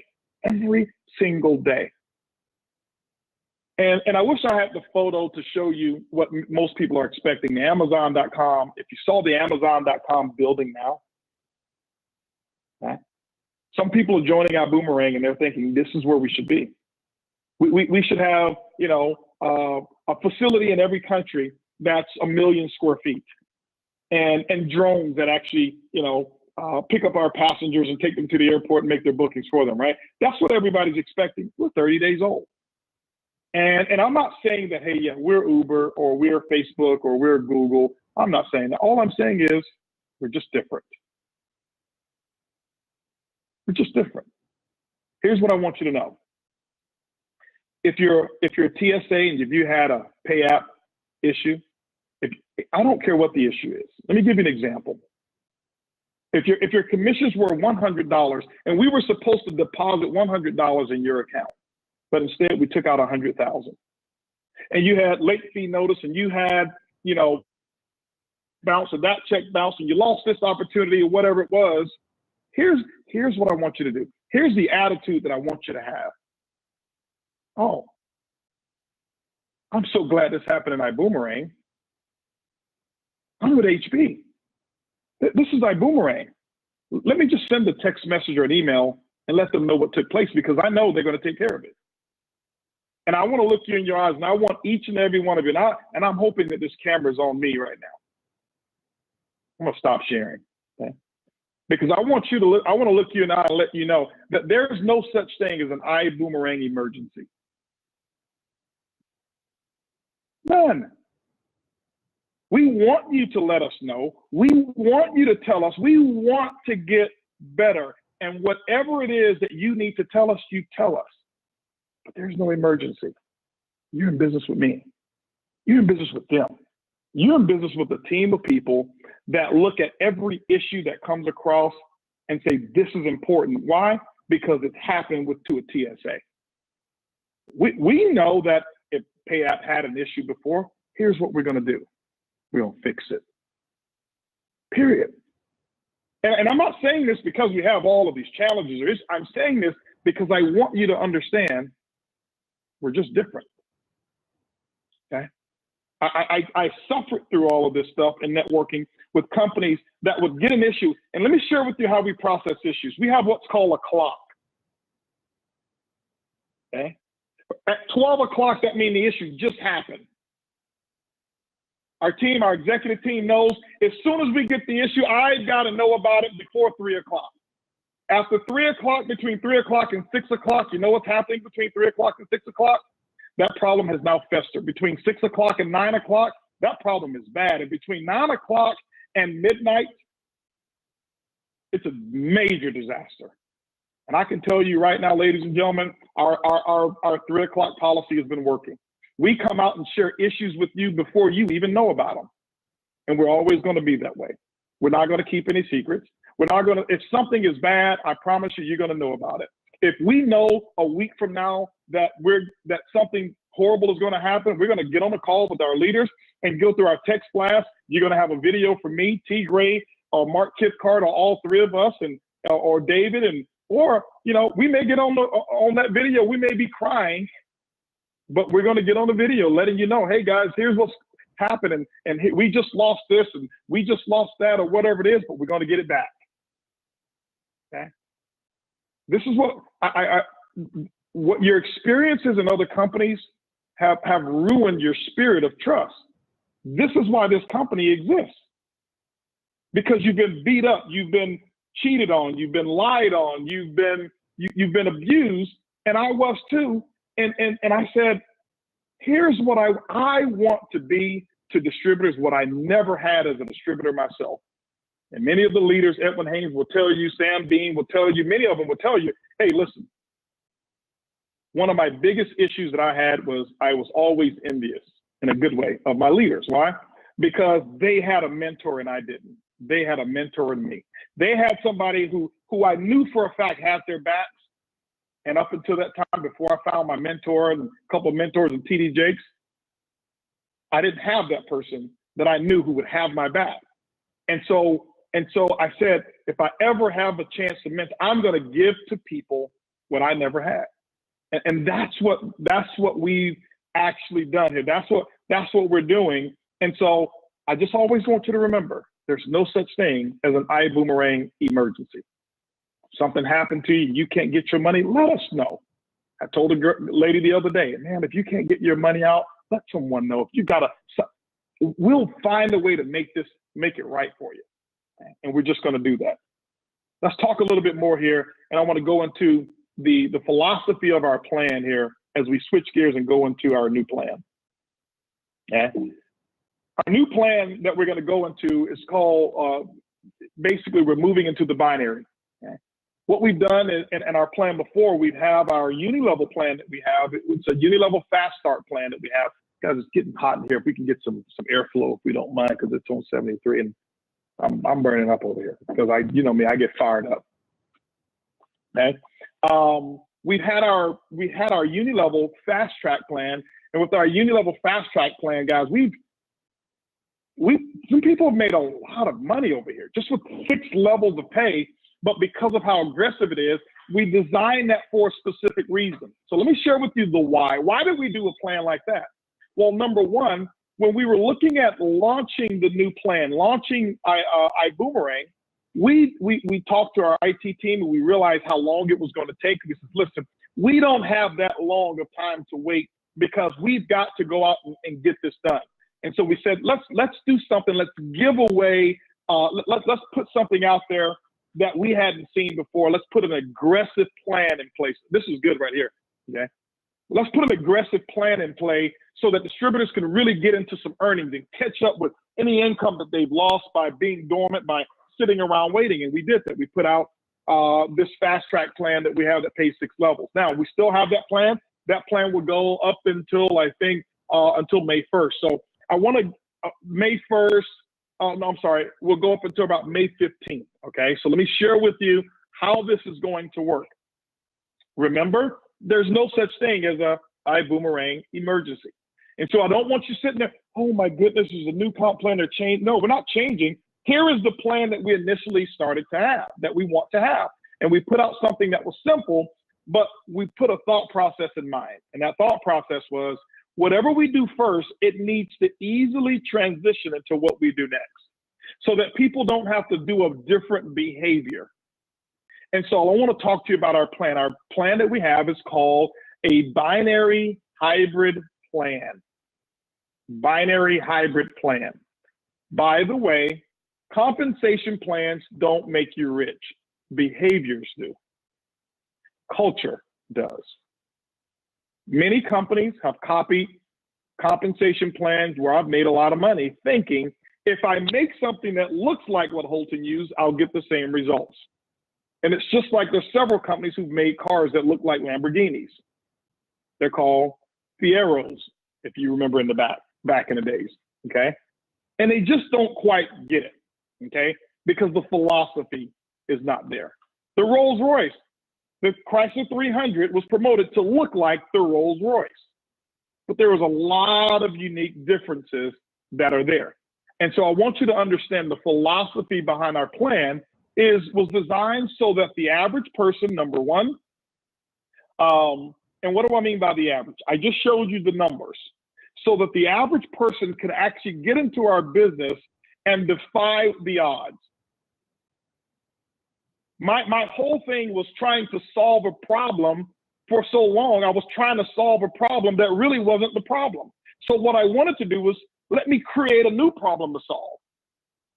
every single day. And I wish I had the photo to show you what most people are expecting. The Amazon.com, if you saw the Amazon.com building now, Some people are joining our boomerang and they're thinking this is where we should be. We should have, a facility in every country that's 1 million square feet, and drones that actually, pick up our passengers and take them to the airport and make their bookings for them, right? That's what everybody's expecting. We're 30 days old. And I'm not saying that, hey, yeah, we're Uber or we're Facebook or we're Google. I'm not saying that. All I'm saying is we're just different. We're just different. Here's what I want you to know. If you're a TSA and if you had a pay app issue, I don't care what the issue is. Let me give you an example. If your commissions were $100 and we were supposed to deposit $100 in your account, but instead we took out $100,000, and you had late fee notice and you had, bounce of that check bounce and you lost this opportunity or whatever it was, here's what I want you to do. Here's the attitude that I want you to have. Oh, I'm so glad this happened in iBoomerang. I'm with HB. This is iBoomerang. Let me just send a text message or an email and let them know what took place, because I know they're going to take care of it. And I want to look you in your eyes, and I want each and every one of you, and I'm hoping that this camera is on me right now. I'm going to stop sharing, okay? Because I want to look you in the eye and let you know that there's no such thing as an iBoomerang emergency. None. We want you to let us know. We want you to tell us. We want to get better. And whatever it is that you need to tell us, you tell us. But there's no emergency. You're in business with me. You're in business with them. You're in business with a team of people that look at every issue that comes across and say, this is important. Why? Because it's happened to a TSA. We know that if PayApp had an issue before, here's what we're going to do. We're going to fix it. Period. And I'm not saying this because we have all of these challenges. I'm saying this because I want you to understand we're just different. Okay? I suffered through all of this stuff in networking with companies that would get an issue. And let me share with you how we process issues. We have what's called a clock. Okay? At 12 o'clock, that means the issue just happened. Our executive team knows as soon as we get the issue, I've got to know about it before 3 o'clock. After 3 o'clock, between 3 o'clock and 6 o'clock, you know what's happening between 3 o'clock and 6 o'clock? That problem has now festered. Between 6 o'clock and 9 o'clock, that problem is bad. And between 9 o'clock and midnight, it's a major disaster. And I can tell you right now, ladies and gentlemen, our 3 o'clock policy has been working. We come out and share issues with you before you even know about them. And we're always going to be that way. We're not going to keep any secrets. We're not going to, if something is bad, I promise you, you're going to know about it. If we know a week from now that something horrible is going to happen, we're going to get on a call with our leaders and go through our text blast. You're going to have a video from me, T. Gray, or Mark Kithcart, or all three of us, and or David, or we may get on that video. We may be crying, but we're going to get on the video letting you know, hey guys, here's what's happening, and we just lost this and we just lost that, or whatever it is, but we're going to get it back. Okay. This is what your experiences in other companies have ruined your spirit of trust. This is why this company exists. Because you've been beat up, you've been cheated on, you've been lied on, you've been abused, and I was too. And I said, here's what I want to be to distributors, what I never had as a distributor myself. And many of the leaders, Edwin Haynes will tell you, Sam Dean will tell you, many of them will tell you, hey, listen, one of my biggest issues that I had was I was always envious, in a good way, of my leaders. Why? Because they had a mentor and I didn't. They had a mentor in me. They had somebody who I knew for a fact had their backs. And up until that time, before I found my mentor and a couple of mentors in TD Jakes, I didn't have that person that I knew who would have my back. And so I said, if I ever have a chance to mentor, I'm going to give to people what I never had. And that's what we've actually done here. That's what we're doing. And so I just always want you to remember, there's no such thing as an iBoomerang emergency. something happened to you, you can't get your money, let us know. I told a lady the other day, man, if you can't get your money out, let someone know. If you got we'll find a way to make it right for you. And we're just going to do that. Let's talk a little bit more here. And I want to go into the philosophy of our plan here as we switch gears and go into our new plan. Okay. Our new plan that we're going to go into is called, basically we're moving into the binary. Okay. What we've done is, in our plan before, we'd have our uni-level plan that we have. It's a uni-level fast start plan that we have. Guys, it's getting hot in here. If we can get some airflow, if we don't mind, because it's on 73 and I'm burning up over here because you know me, I get fired up. Okay. We had our uni-level fast track plan, and with our uni-level fast track plan, guys, some people have made a lot of money over here just with 6 levels of pay. But because of how aggressive it is, we designed that for a specific reason. So let me share with you the why. Why did we do a plan like that? Well, number one, when we were looking at launching the new plan, launching iBoomerang, we talked to our IT team and we realized how long it was going to take. We said, listen, we don't have that long of time to wait because we've got to go out and get this done. And so we said, let's do something. Let's give away. Let's put something out there that we hadn't seen before. Let's put an aggressive plan in place. This is good right here. Okay. Let's put an aggressive plan in play so that distributors can really get into some earnings and catch up with any income that they've lost by being dormant, by sitting around waiting. And we did that. We put out this fast track plan that we have that pays 6 levels. Now, we still have that plan. That plan will go up until, I think, until May 1st. So I want to, May 1st, no, I'm sorry, we'll go up until about May 15th. Okay, so let me share with you how this is going to work. Remember, there's no such thing as a iBoomerang emergency. And so I don't want you sitting there, oh my goodness, there's a new comp plan, they're changing. No, we're not changing. Here is the plan that we initially started to have, that we want to have. And we put out something that was simple, but we put a thought process in mind. And that thought process was, whatever we do first, it needs to easily transition into what we do next so that people don't have to do a different behavior. And so I want to talk to you about our plan. Our plan that we have is called a binary hybrid plan. Binary hybrid plan. By the way, compensation plans don't make you rich. Behaviors do. Culture does. Many companies have copied compensation plans where I've made a lot of money thinking if I make something that looks like what HOLTON used, I'll get the same results. And it's just like there's several companies who've made cars that look like Lamborghinis. They're called Fieros, if you remember in the back in the days, okay? And they just don't quite get it, okay? Because the philosophy is not there. The Rolls Royce, the Chrysler 300 was promoted to look like the Rolls Royce. But there was a lot of unique differences that are there. And so I want you to understand the philosophy behind our plan was designed so that the average person, number one, and what do I mean by the average? I just showed you the numbers. So that the average person could actually get into our business and defy the odds. My whole thing was trying to solve a problem for so long. I was trying to solve a problem that really wasn't the problem. So what I wanted to do was let me create a new problem to solve.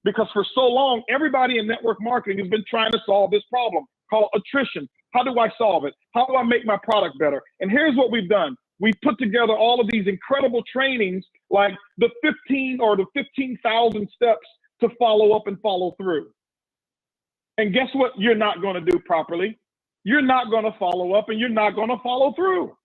Because for so long, everybody in network marketing has been trying to solve this problem called attrition. How do I solve it? How do I make my product better? And here's what we've done. We put together all of these incredible trainings, like the 15,000 steps to follow up and follow through. And guess what you're not going to do properly? You're not going to follow up and you're not going to follow through.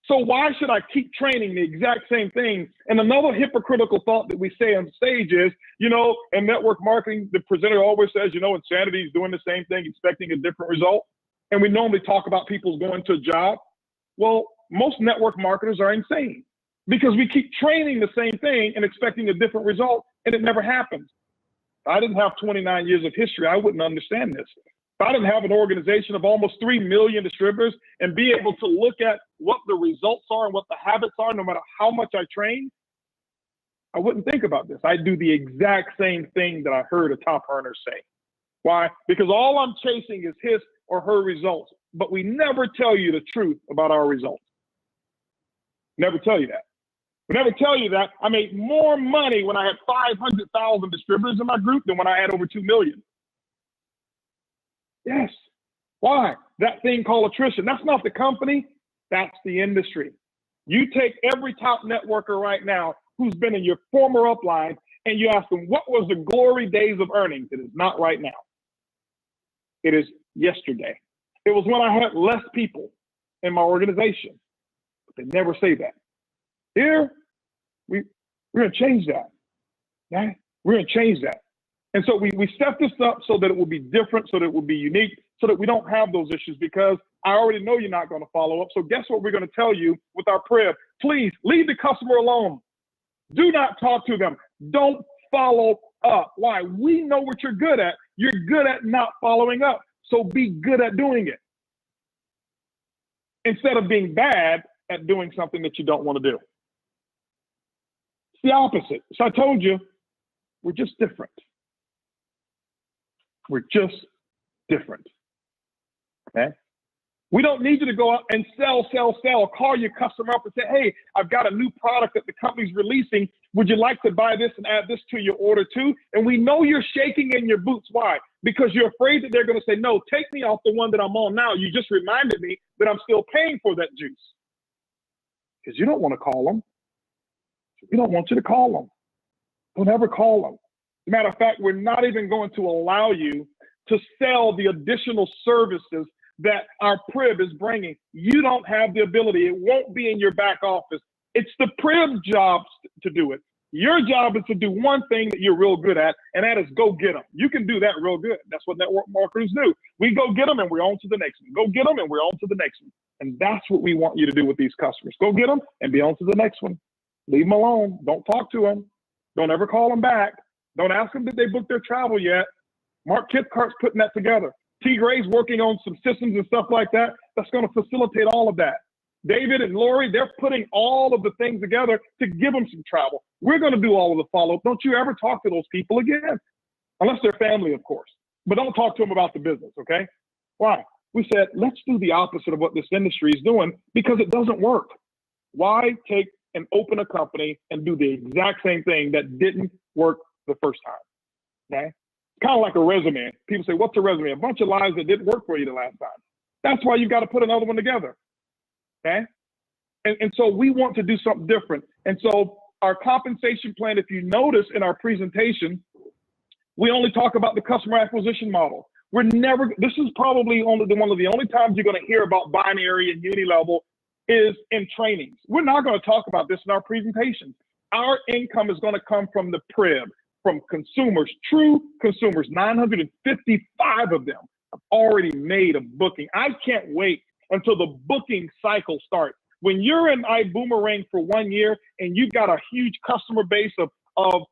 So why should I keep training the exact same thing? And another hypocritical thought that we say on stage is, you know, in network marketing, the presenter always says, you know, insanity is doing the same thing, expecting a different result. And we normally talk about people going to a job. Well, most network marketers are insane because we keep training the same thing and expecting a different result, and it never happens. If I didn't have 29 years of history, I wouldn't understand this. If I didn't have an organization of almost 3 million distributors and be able to look at what the results are and what the habits are, no matter how much I train, I wouldn't think about this. I'd do the exact same thing that I heard a top earner say. Why? Because all I'm chasing is his or her results, but we never tell you the truth about our results. Never tell you that. We never tell you that I made more money when I had 500,000 distributors in my group than when I had over 2 million. Yes. Why? That thing called attrition. That's not the company. That's the industry. You take every top networker right now who's been in your former upline and you ask them, what was the glory days of earnings? It is not right now. It is yesterday. It was when I had less people in my organization. But they never say that. Here, we're going to change that. Okay? We're going to change that. And so we set this up so that it will be different, so that it will be unique, so that we don't have those issues, because I already know you're not going to follow up. So guess what we're going to tell you with our prayer? Please leave the customer alone. Do not talk to them. Don't follow up. Why? We know what you're good at. You're good at not following up. So be good at doing it, instead of being bad at doing something that you don't want to do. It's the opposite. So I told you, we're just different. We're just different. Okay? We don't need you to go out and sell. Call your customer up and say, hey, I've got a new product that the company's releasing. Would you like to buy this and add this to your order too? And we know you're shaking in your boots. Why? Because you're afraid that they're going to say, no, take me off the one that I'm on now. You just reminded me that I'm still paying for that juice. Because you don't want to call them. We don't want you to call them. Don't ever call them. As a matter of fact, we're not even going to allow you to sell the additional services that our Prib is bringing. You don't have the ability. It won't be in your back office. It's the Prib job to do it. Your job is to do one thing that you're real good at, and that is go get them. You can do that real good. That's what network marketers do. We go get them, and we're on to the next one. Go get them, and we're on to the next one. And that's what we want you to do with these customers. Go get them and be on to the next one. Leave them alone. Don't talk to them. Don't ever call them back. Don't ask them, did they book their travel yet? Mark Kipcart's putting that together. T. Gray's working on some systems and stuff like that. That's going to facilitate all of that. David and Lori, they're putting all of the things together to give them some travel. We're going to do all of the follow-up. Don't you ever talk to those people again, unless they're family, of course. But don't talk to them about the business, okay? Why? We said, let's do the opposite of what this industry is doing, because it doesn't work. Why take and open a company and do the exact same thing that didn't work the first time, okay? Kind of like a resume. People say, what's a resume? A bunch of lives that didn't work for you the last time. That's why you've got to put another one together, okay? And so we want to do something different. And so our compensation plan, if you notice in our presentation, we only talk about the customer acquisition model. We're never, this is probably one of the only times you're going to hear about binary and uni-level is in trainings. We're not going to talk about this in our presentations. Our income is going to come from the Prib, from consumers, true consumers. 955 of them have already made a booking. I can't wait until the booking cycle starts. When you're in iBoomerang for 1 year and you've got a huge customer base of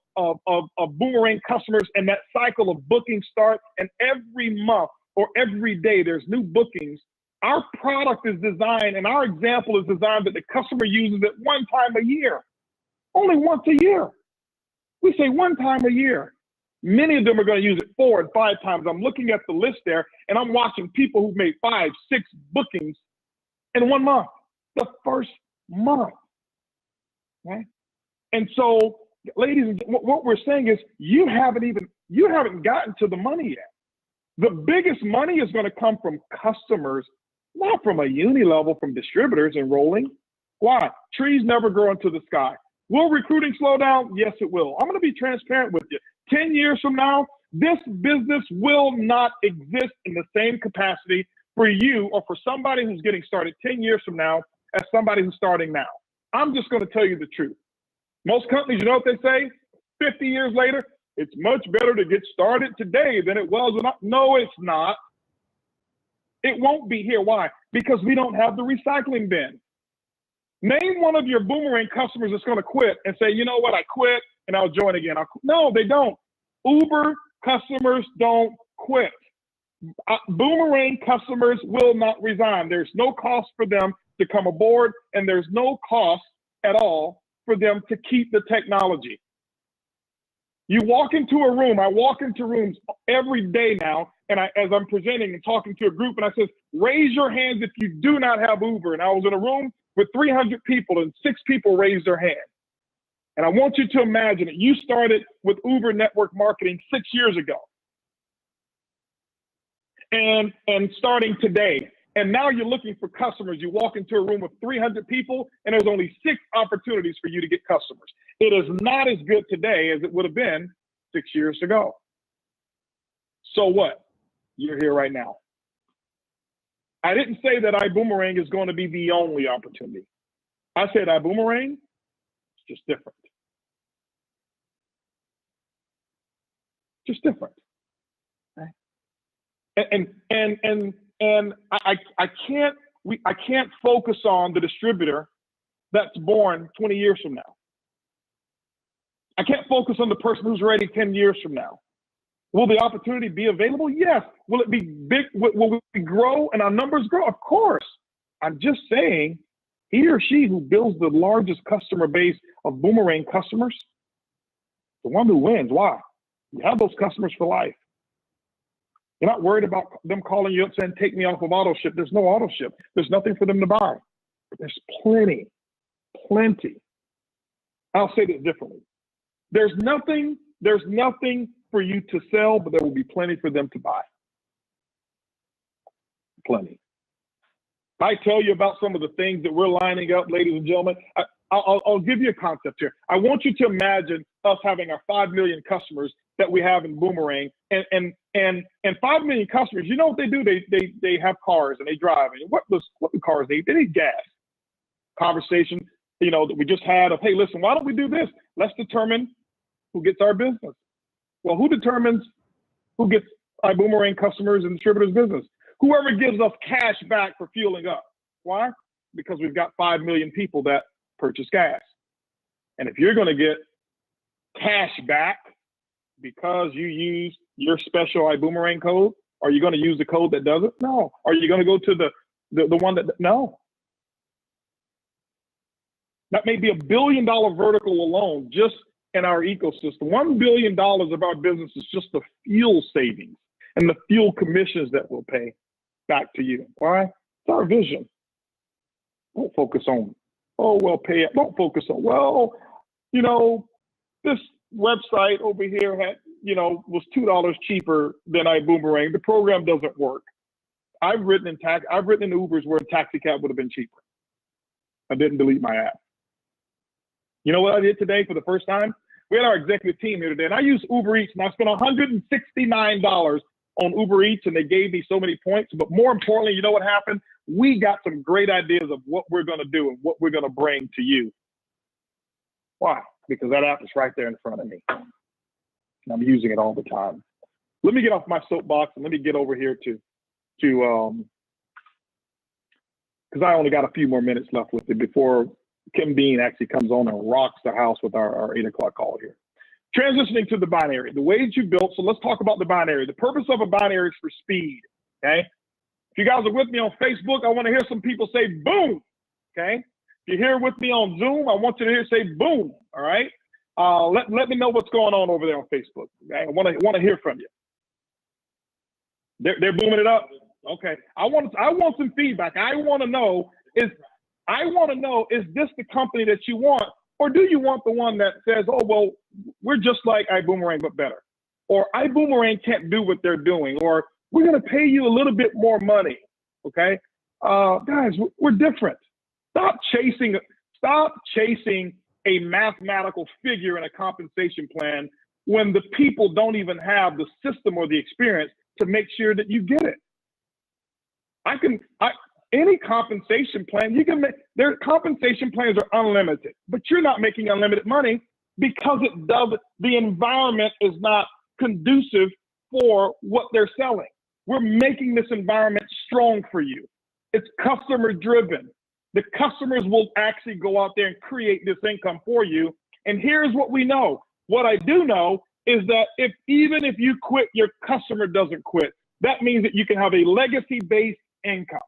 Boomerang customers, and that cycle of bookings starts, and every month or every day there's new bookings, our product is designed, and our example is designed that the customer uses it one time a year, only once a year. We say one time a year. Many of them are going to use it 4 and 5 times. I'm looking at the list there, and I'm watching people who've made 5, 6 bookings in 1 month, the first month. Okay? And so, ladies, what we're saying is you haven't gotten to the money yet. The biggest money is going to come from customers, not from a uni level, from distributors enrolling. Why? Trees never grow into the sky. Will recruiting slow down? Yes, it will. I'm going to be transparent with you. 10 years from now, this business will not exist in the same capacity for you or for somebody who's getting started 10 years from now as somebody who's starting now. I'm just going to tell you the truth. Most companies, you know what they say? 50 years later, it's much better to get started today than it was when no, it's not. It won't be here. Why? Because we don't have the recycling bin. Name one of your Boomerang customers that's going to quit and say, you know what, I quit and I'll join again. No, they don't. Uber customers don't quit. Boomerang customers will not resign. There's no cost for them to come aboard, and there's no cost at all for them to keep the technology. You walk into a room, I walk into rooms every day now, and as I'm presenting and talking to a group, and I says, raise your hands if you do not have Uber. And I was in a room with 300 people, and 6 people raised their hand. And I want you to imagine that you started with Uber network marketing 6 years ago. And starting today. And now you're looking for customers. You walk into a room with 300 people, and there's only 6 opportunities for you to get customers. It is not as good today as it would have been 6 years ago. So what? You're here right now. I didn't say that iBoomerang is going to be the only opportunity. I said iBoomerang, it's just different. Just different. And I can't focus on the distributor that's born 20 years from now. I can't focus on the person who's ready 10 years from now. Will the opportunity be available? Yes. Will it be big? Will we grow and our numbers grow? Of course. I'm just saying, he or she who builds the largest customer base of Boomerang customers, the one who wins. Why? You have those customers for life. You're not worried about them calling you up saying, take me off of auto ship. There's no auto ship. There's nothing for them to buy. But there's plenty. I'll say this differently. There's nothing for you to sell, but there will be plenty for them to buy. Plenty. I tell you about some of the things that we're lining up, ladies and gentlemen. I'll give you a concept here. I want you to imagine us having our 5 million customers that we have in Boomerang, and 5 million customers. You know what they do? They have cars and they drive. And what do cars need? They need gas. Conversation, that we just had of, hey, listen, why don't we do this? Let's determine who gets our business. Well, who determines who gets our Boomerang customers and distributors business? Whoever gives us cash back for fueling up. Why? Because we've got 5 million people that purchase gas. And if you're going to get cash back because you use your special iBoomerang code, are you going to use the code that does it? No. Are you going to go to the one that, no. That may be $1 billion vertical alone just in our ecosystem. $1 billion of our business is just the fuel savings and the fuel commissions that we'll pay back to you. Why? It's our vision. Don't focus on, oh, well, pay it. Don't focus on, well, this website over here had, was $2 cheaper than iBoomerang. The program doesn't work. I've written in Ubers where a taxi cab would have been cheaper. I didn't delete my app. You know what I did today for the first time? We had our executive team here today, and I used Uber Eats, and I spent $169 on Uber Eats, and they gave me so many points. But more importantly, you know what happened? We got some great ideas of what we're going to do and what we're going to bring to you. Why? Because that app is right there in front of me. And I'm using it all the time. Let me get off my soapbox and let me get over here to because I only got a few more minutes left with it before Kim Bean actually comes on and rocks the house with our 8 o'clock call here. Transitioning to the binary, the ways you built. So let's talk about the binary. The purpose of a binary is for speed. Okay. If you guys are with me on Facebook, I want to hear some people say boom. Okay. If you're here with me on Zoom, I want you to say boom. All right. Let me know what's going on over there on Facebook. Okay? I want to hear from you. They're booming it up. Okay. I want some feedback. I want to know is this the company that you want, or do you want the one that says, oh, well, we're just like iBoomerang, but better, or iBoomerang can't do what they're doing, or we're going to pay you a little bit more money. Okay. Guys, we're different. Stop chasing a mathematical figure in a compensation plan when the people don't even have the system or the experience to make sure that you get it. Any compensation plan, you can make, their compensation plans are unlimited, but you're not making unlimited money because the environment is not conducive for what they're selling. We're making this environment strong for you. It's customer driven. The customers will actually go out there and create this income for you. And here's what we know. What I do know is that even if you quit, your customer doesn't quit. That means that you can have a legacy-based income.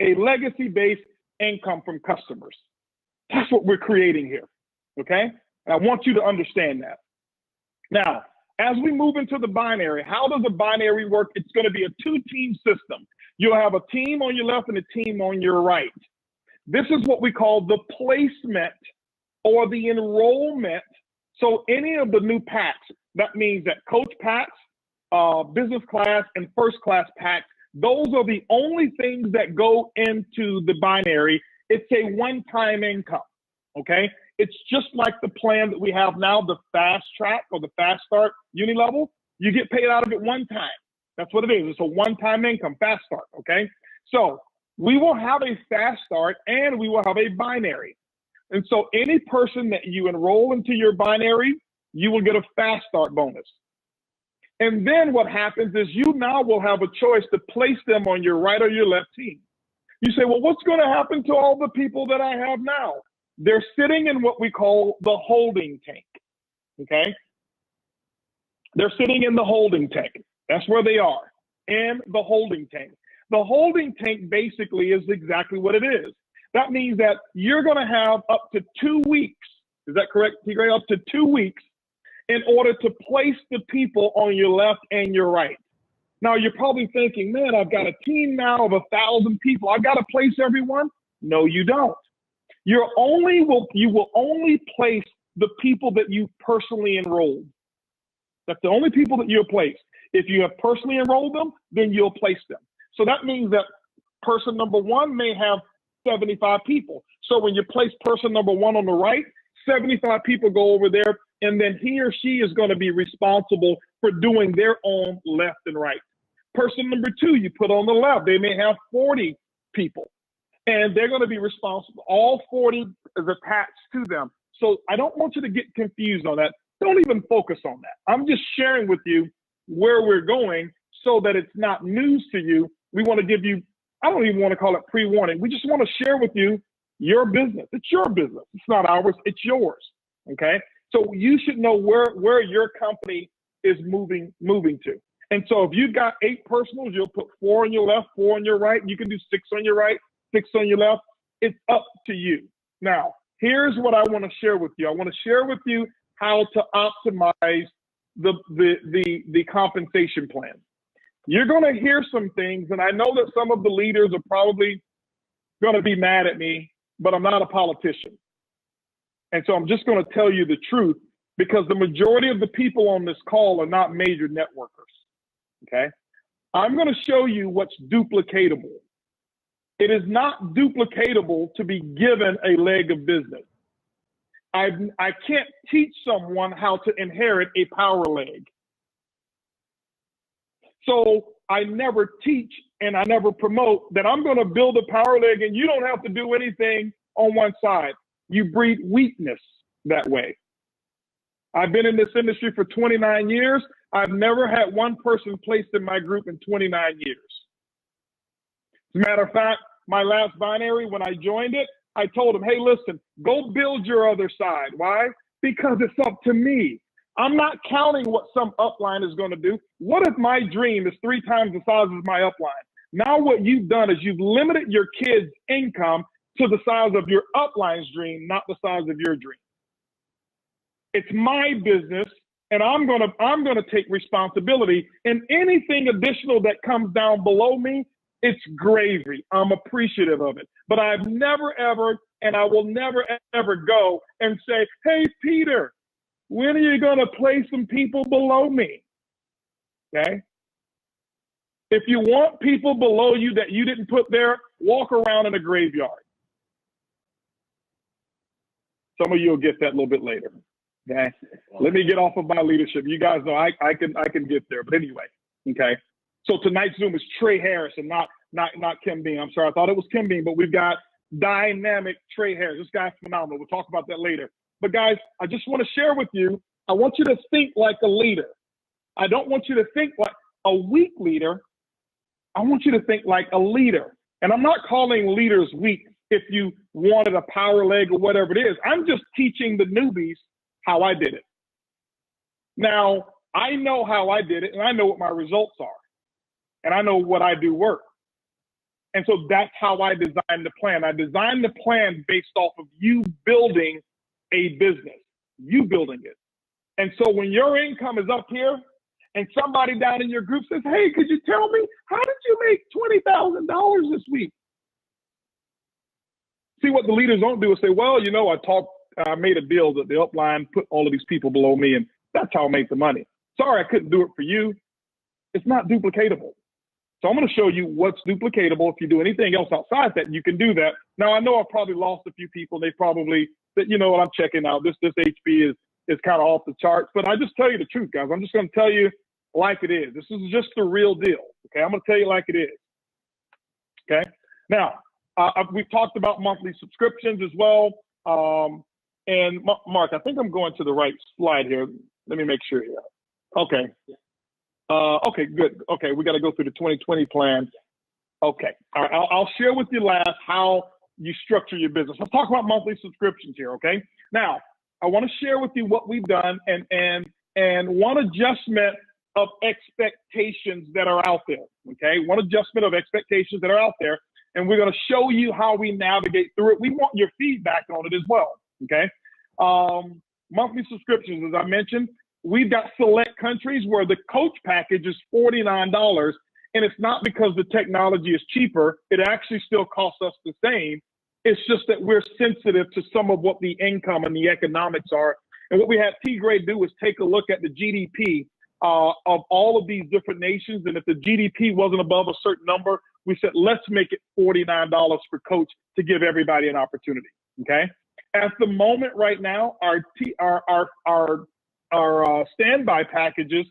A legacy-based income from customers. That's what we're creating here, okay? And I want you to understand that. Now, as we move into the binary, how does the binary work? It's going to be a two-team system. You'll have a team on your left and a team on your right. This is what we call the placement or the enrollment. So any of the new packs, that means that coach packs, business class, and first class packs, those are the only things that go into the binary. It's a one-time income, okay? It's just like the plan that we have now, the fast track or the fast start uni-level. You get paid out of it one time. That's what it is. It's a one-time income, fast start, okay? So we will have a fast start and we will have a binary. And so any person that you enroll into your binary, you will get a fast start bonus. And then what happens is you now will have a choice to place them on your right or your left team. You say, well, what's going to happen to all the people that I have now? They're sitting in what we call the holding tank, okay? They're sitting in the holding tank. That's where they are, in the holding tank. The holding tank basically is exactly what it is. That means that you're going to have up to 2 weeks. Is that correct, Tigray? Up to 2 weeks in order to place the people on your left and your right. Now, you're probably thinking, man, I've got a team now of 1,000 people. I've got to place everyone. No, you don't. You will only place the people that you personally enrolled. That's the only people that you'll place. If you have personally enrolled them, then you'll place them. So that means that person number one may have 75 people. So when you place person number one on the right, 75 people go over there, and then he or she is going to be responsible for doing their own left and right. Person number two, you put on the left, they may have 40 people, and they're going to be responsible. All 40 is attached to them. So I don't want you to get confused on that. Don't even focus on that. I'm just sharing with you where we're going so that it's not news to you. We want to give you, I don't even want to call it pre-warning. We just want to share with you your business. It's your business. It's not ours. It's yours. Okay. So you should know where your company is moving to. And so if you've got 8 personals, you'll put 4 on your left, 4 on your right. You can do 6 on your right, 6 on your left. It's up to you. Now, here's what I want to share with you. I want to share with you how to optimize the compensation plan. You're going to hear some things, and I know that some of the leaders are probably going to be mad at me, but I'm not a politician. And so I'm just going to tell you the truth, because the majority of the people on this call are not major networkers, okay? I'm going to show you what's duplicatable. It is not duplicatable to be given a leg of business. I can't teach someone how to inherit a power leg. So I never teach and I never promote that I'm going to build a power leg and you don't have to do anything on one side. You breed weakness that way. I've been in this industry for 29 years. I've never had one person placed in my group in 29 years. As a matter of fact, my last binary, when I joined it, I told them, hey, listen, go build your other side. Why? Because it's up to me. I'm not counting what some upline is going to do. What if my dream is 3 times the size of my upline? Now what you've done is you've limited your kids' income to the size of your upline's dream, not the size of your dream. It's my business, and I'm gonna take responsibility. And anything additional that comes down below me, it's gravy. I'm appreciative of it. But I've never ever, and I will never ever go and say, hey, Peter, when are you gonna place some people below me? Okay? If you want people below you that you didn't put there, walk around in a graveyard. Some of you will get that a little bit later. Okay, let me get off of my leadership. You guys know I can get there. But anyway, okay. So tonight's Zoom is Trey Harris and not Kim Bean. I'm sorry, I thought it was Kim Bean, but we've got dynamic Trey Harris. This guy's phenomenal. We'll talk about that later. But guys, I just want to share with you. I want you to think like a leader. I don't want you to think like a weak leader. I want you to think like a leader. And I'm not calling leaders weak if you wanted a power leg or whatever it is. I'm just teaching the newbies how I did it. Now, I know how I did it, and I know what my results are, and I know what I do work. And so that's how I designed the plan. I designed the plan based off of you building a business, you building it. And so when your income is up here and somebody down in your group says, hey, could you tell me, how did you make $20,000 this week? See, what the leaders don't do is say, well, you know, I made a deal that the upline put all of these people below me, and that's how I made the money. Sorry, I couldn't do it for you. It's not duplicatable. So I'm going to show you what's duplicatable. If you do anything else outside that, you can do that. Now, I know I've probably lost a few people. They probably said, you know what, I'm checking out. This HB is kind of off the charts. But I just tell you the truth, guys. I'm just going to tell you like it is. This is just the real deal. Okay, I'm going to tell you like it is. Okay. Now, we've talked about monthly subscriptions as well. And Mark, I think I'm going to the right slide here. Let me make sure here. Okay. Okay, good. Okay, we got to go through the 2020 plan. Okay. All right. I'll share with you last how you structure your business. Let's talk about monthly subscriptions here. Okay. Now, I want to share with you what we've done and one adjustment of expectations that are out there. Okay. One adjustment of expectations that are out there. And we're going to show you how we navigate through it. We want your feedback on it as well. Okay. Monthly subscriptions, as I mentioned, we've got select countries where the coach package is $49. And it's not because the technology is cheaper. It actually still costs us the same. It's just that we're sensitive to some of what the income and the economics are. And what we had T. Gray do is take a look at the GDP of all of these different nations. And if the GDP wasn't above a certain number, we said, let's make it $49 for coach to give everybody an opportunity. Okay. At the moment right now, our standby packages,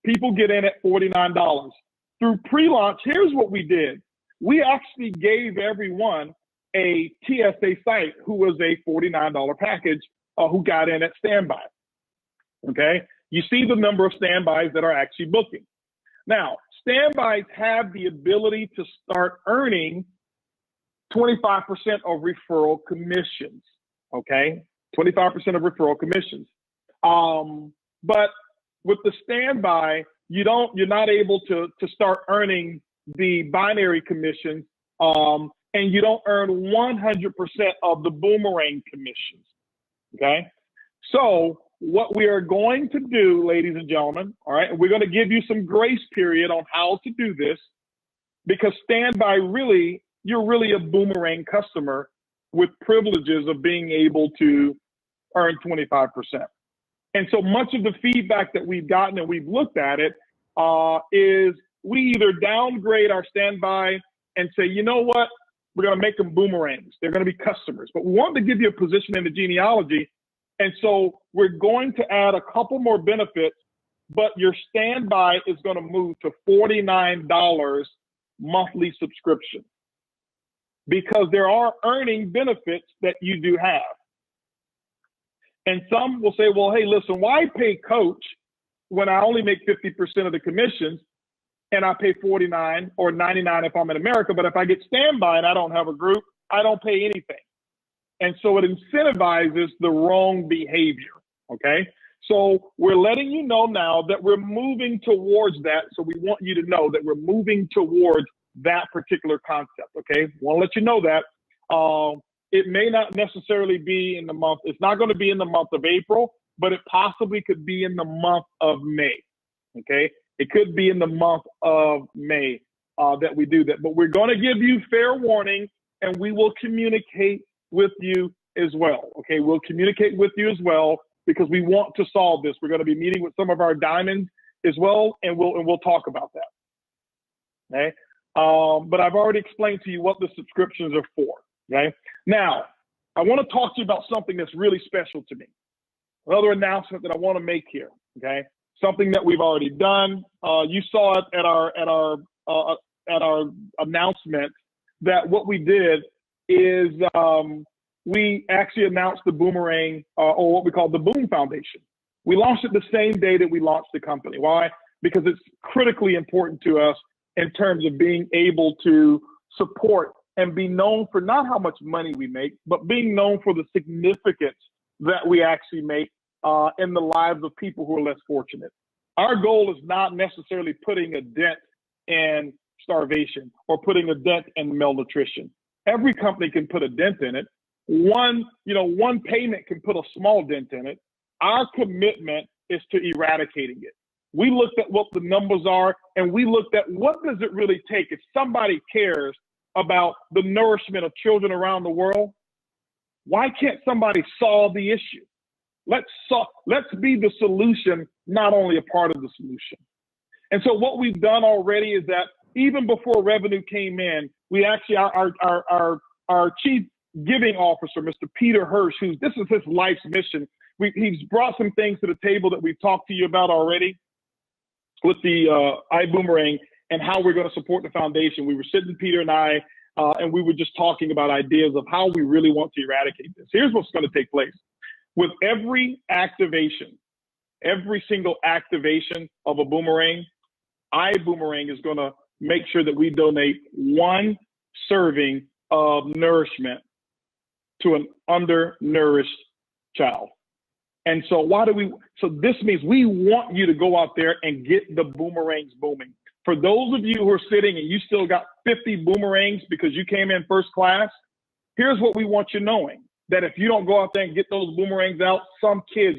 people get in at $49. Through pre-launch, here's what we did. We actually gave everyone a TSA site who was a $49 package who got in at standby. Okay. You see the number of standbys that are actually booking. Now, standbys have the ability to start earning 25% of referral commissions. Okay, 25% of referral commissions. But with the standby, you're not able to start earning the binary commissions, and you don't earn 100% of the boomerang commissions. Okay, so what we are going to do, ladies and gentlemen, all right, and we're going to give you some grace period on how to do this, because standby you're really a boomerang customer with privileges of being able to earn 25%. And so much of the feedback that we've gotten and we've looked at it is we either downgrade our standby and say, you know what, we're going to make them boomerangs. They're going to be customers. But we want to give you a position in the genealogy. And so we're going to add a couple more benefits, but your standby is going to move to $49 monthly subscription, because there are earning benefits that you do have. And some will say, well, hey, listen, why pay coach when I only make 50% of the commissions and I pay 49 or 99 if I'm in America, but if I get standby and I don't have a group, I don't pay anything. And so it incentivizes the wrong behavior, okay? So we're letting you know now that we're moving towards that. So we want you to know that we're moving towards that particular concept, okay? Want to let you know that. It may not necessarily be in the month. It's not going to be in the month of April, but it possibly could be in the month of May, okay? It could be in the month of May that we do that. But we're going to give you fair warning, and we will communicate with you as well, okay? We'll communicate with you as well, because we want to solve this. We're going to be meeting with some of our diamonds as well, and we'll talk about that, okay? But I've already explained to you what the subscriptions are for, okay? Now, I want to talk to you about something that's really special to me. Another announcement that I want to make here, okay? Something that we've already done. You saw it at our announcement that what we did is we actually announced the Boomerang, or what we call the Boom Foundation. We launched it the same day that we launched the company. Why? Because it's critically important to us in terms of being able to support and be known for not how much money we make, but being known for the significance that we actually make in the lives of people who are less fortunate. Our goal is not necessarily putting a dent in starvation or putting a dent in malnutrition. Every company can put a dent in it. One payment can put a small dent in it. Our commitment is to eradicating it. We looked at what the numbers are, and we looked at what does it really take if somebody cares about the nourishment of children around the world. Why can't somebody solve the issue? Let's be the solution, not only a part of the solution. And so what we've done already is that even before revenue came in, we actually, our chief giving officer, Mr. Peter Hirsch, this is his life's mission. He's brought some things to the table that we've talked to you about already with the iBoomerang and how we're going to support the foundation. We were sitting, Peter and I, and we were just talking about ideas of how we really want to eradicate this. Here's what's going to take place. With every activation, every single activation of a boomerang, iBoomerang is going to make sure that we donate 1 serving of nourishment to an undernourished child. And so so this means we want you to go out there and get the boomerangs booming. For those of you who are sitting and you still got 50 boomerangs because you came in first class, here's what we want you knowing, that if you don't go out there and get those boomerangs out, some kids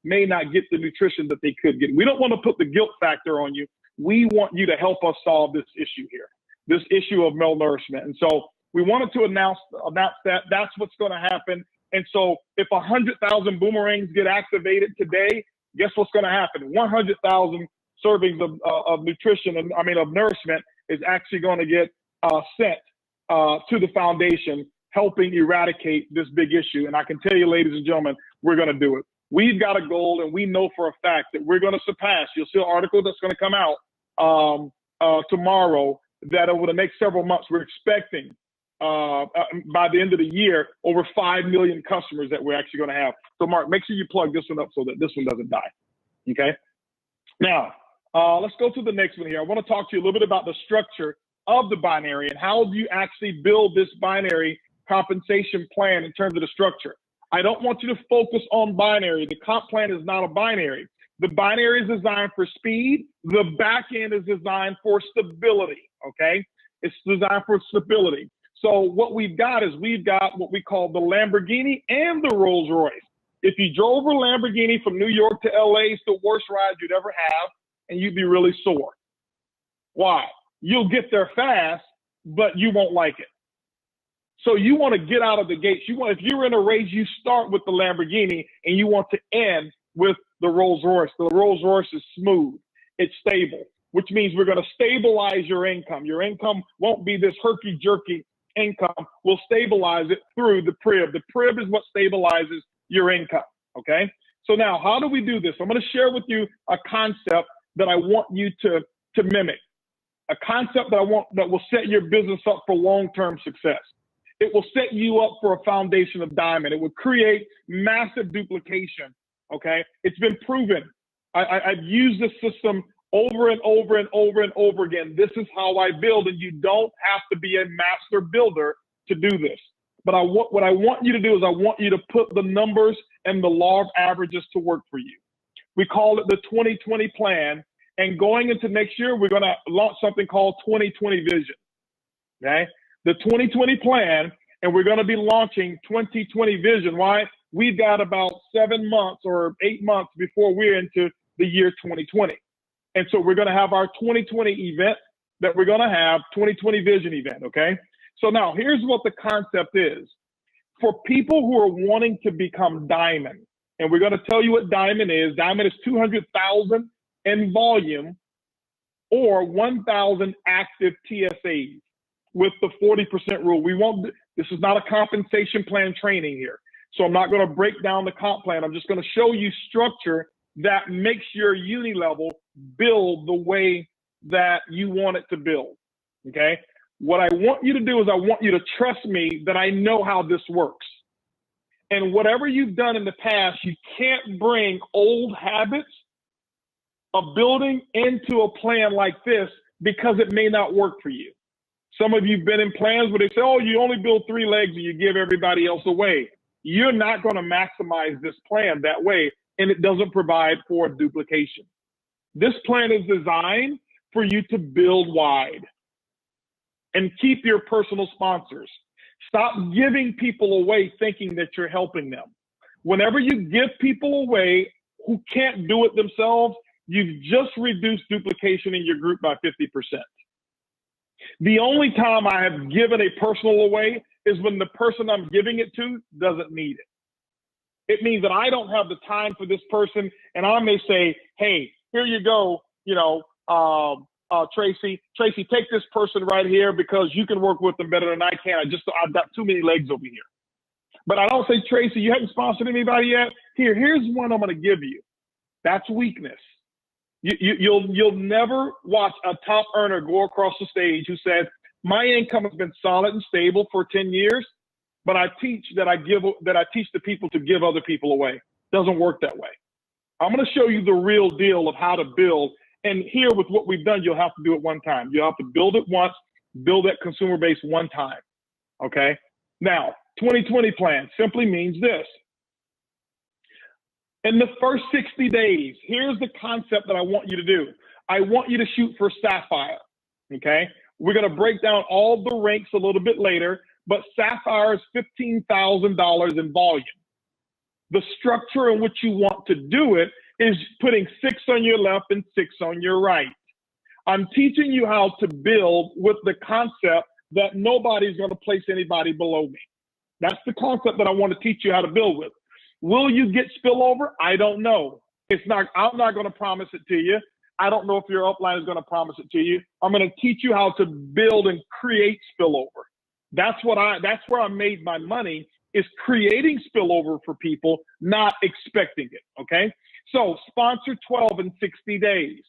may not get the nutrition that they could get. We don't want to put the guilt factor on you. We want you to help us solve this issue here, this issue of malnourishment. And so we wanted to announce that that's what's going to happen. And so if 100,000 boomerangs get activated today, guess what's going to happen? 100,000 servings of nutrition, of nourishment is actually going to get sent to the foundation, helping eradicate this big issue. And I can tell you, ladies and gentlemen, we're going to do it. We've got a goal, and we know for a fact that we're going to surpass. You'll see an article that's going to come out tomorrow that over the next several months, we're expecting by the end of the year, over 5 million customers that we're actually going to have. So Mark, make sure you plug this one up so that this one doesn't die. Okay. Now, let's go to the next one here. I want to talk to you a little bit about the structure of the binary and how do you actually build this binary compensation plan in terms of the structure. I don't want you to focus on binary. The comp plan is not a binary. The binary is designed for speed. The back end is designed for stability. Okay. It's designed for stability. So what we've got what we call the Lamborghini and the Rolls Royce. If you drove a Lamborghini from New York to LA, it's the worst ride you'd ever have, and you'd be really sore. Why? You'll get there fast, but you won't like it. So you want to get out of the gates. If you're in a race, you start with the Lamborghini and you want to end with the Rolls Royce. The Rolls Royce is smooth. It's stable, which means we're going to stabilize your income. Your income won't be this herky-jerky income. We'll stabilize it through the PRIB. The PRIB is what stabilizes your income, okay? So now, how do we do this? I'm going to share with you a concept that I want you to mimic, a concept that will set your business up for long-term success. It will set you up for a foundation of diamond. It will create massive duplication, okay? It's been proven. I've used this system over and over and over and over again. This is how I build, and you don't have to be a master builder to do this. But what I want you to do is I want you to put the numbers and the law of averages to work for you. We call it the 2020 plan, and going into next year, we're going to launch something called 2020 vision, okay? The 2020 plan, and we're going to be launching 2020 vision. Why? We've got about 7 months or 8 months before we're into the year 2020. And so we're going to have our 2020 event that we're going to have, 2020 vision event, okay? So now here's what the concept is. For people who are wanting to become diamond, and we're going to tell you what diamond is. Diamond is 200,000 in volume or 1,000 active TSAs with the 40% rule. This is not a compensation plan training here. So I'm not going to break down the comp plan. I'm just going to show you structure that makes your uni level build the way that you want it to build, okay? What I want you to do is I want you to trust me that I know how this works. And whatever you've done in the past, you can't bring old habits of building into a plan like this because it may not work for you. Some of you have been in plans where they say, oh, you only build 3 legs and you give everybody else away. You're not going to maximize this plan that way, and it doesn't provide for duplication. This plan is designed for you to build wide and keep your personal sponsors. Stop giving people away thinking that you're helping them. Whenever you give people away, who can't do it themselves, you've just reduced duplication in your group by 50%. The only time I have given a personal away is when the person I'm giving it to doesn't need it. It means that I don't have the time for this person, and I may say, hey, here you go, Tracy, take this person right here because you can work with them better than I can. I've got too many legs over here. But I don't say, Tracy, you haven't sponsored anybody yet. Here's one I'm going to give you. That's weakness. You'll never watch a top earner go across the stage who says, my income has been solid and stable for 10 years, but I teach the people to give other people away. Doesn't work that way. I'm going to show you the real deal of how to build. And here with what we've done, you'll have to do it one time. You'll have to build it once, build that consumer base one time. Okay. Now, 2020 plan simply means this. In the first 60 days, here's the concept that I want you to do. I want you to shoot for Sapphire, okay? We're gonna break down all the ranks a little bit later, but Sapphire is $15,000 in volume. The structure in which you want to do it is putting 6 on your left and 6 on your right. I'm teaching you how to build with the concept that nobody's gonna place anybody below me. That's the concept that I want to teach you how to build with. Will you get spillover? I don't know. I'm not going to promise it to you. I don't know if your upline is going to promise it to you. I'm going to teach you how to build and create spillover. That's where I made my money, is creating spillover for people, not expecting it. Okay. So sponsor 12 in 60 days.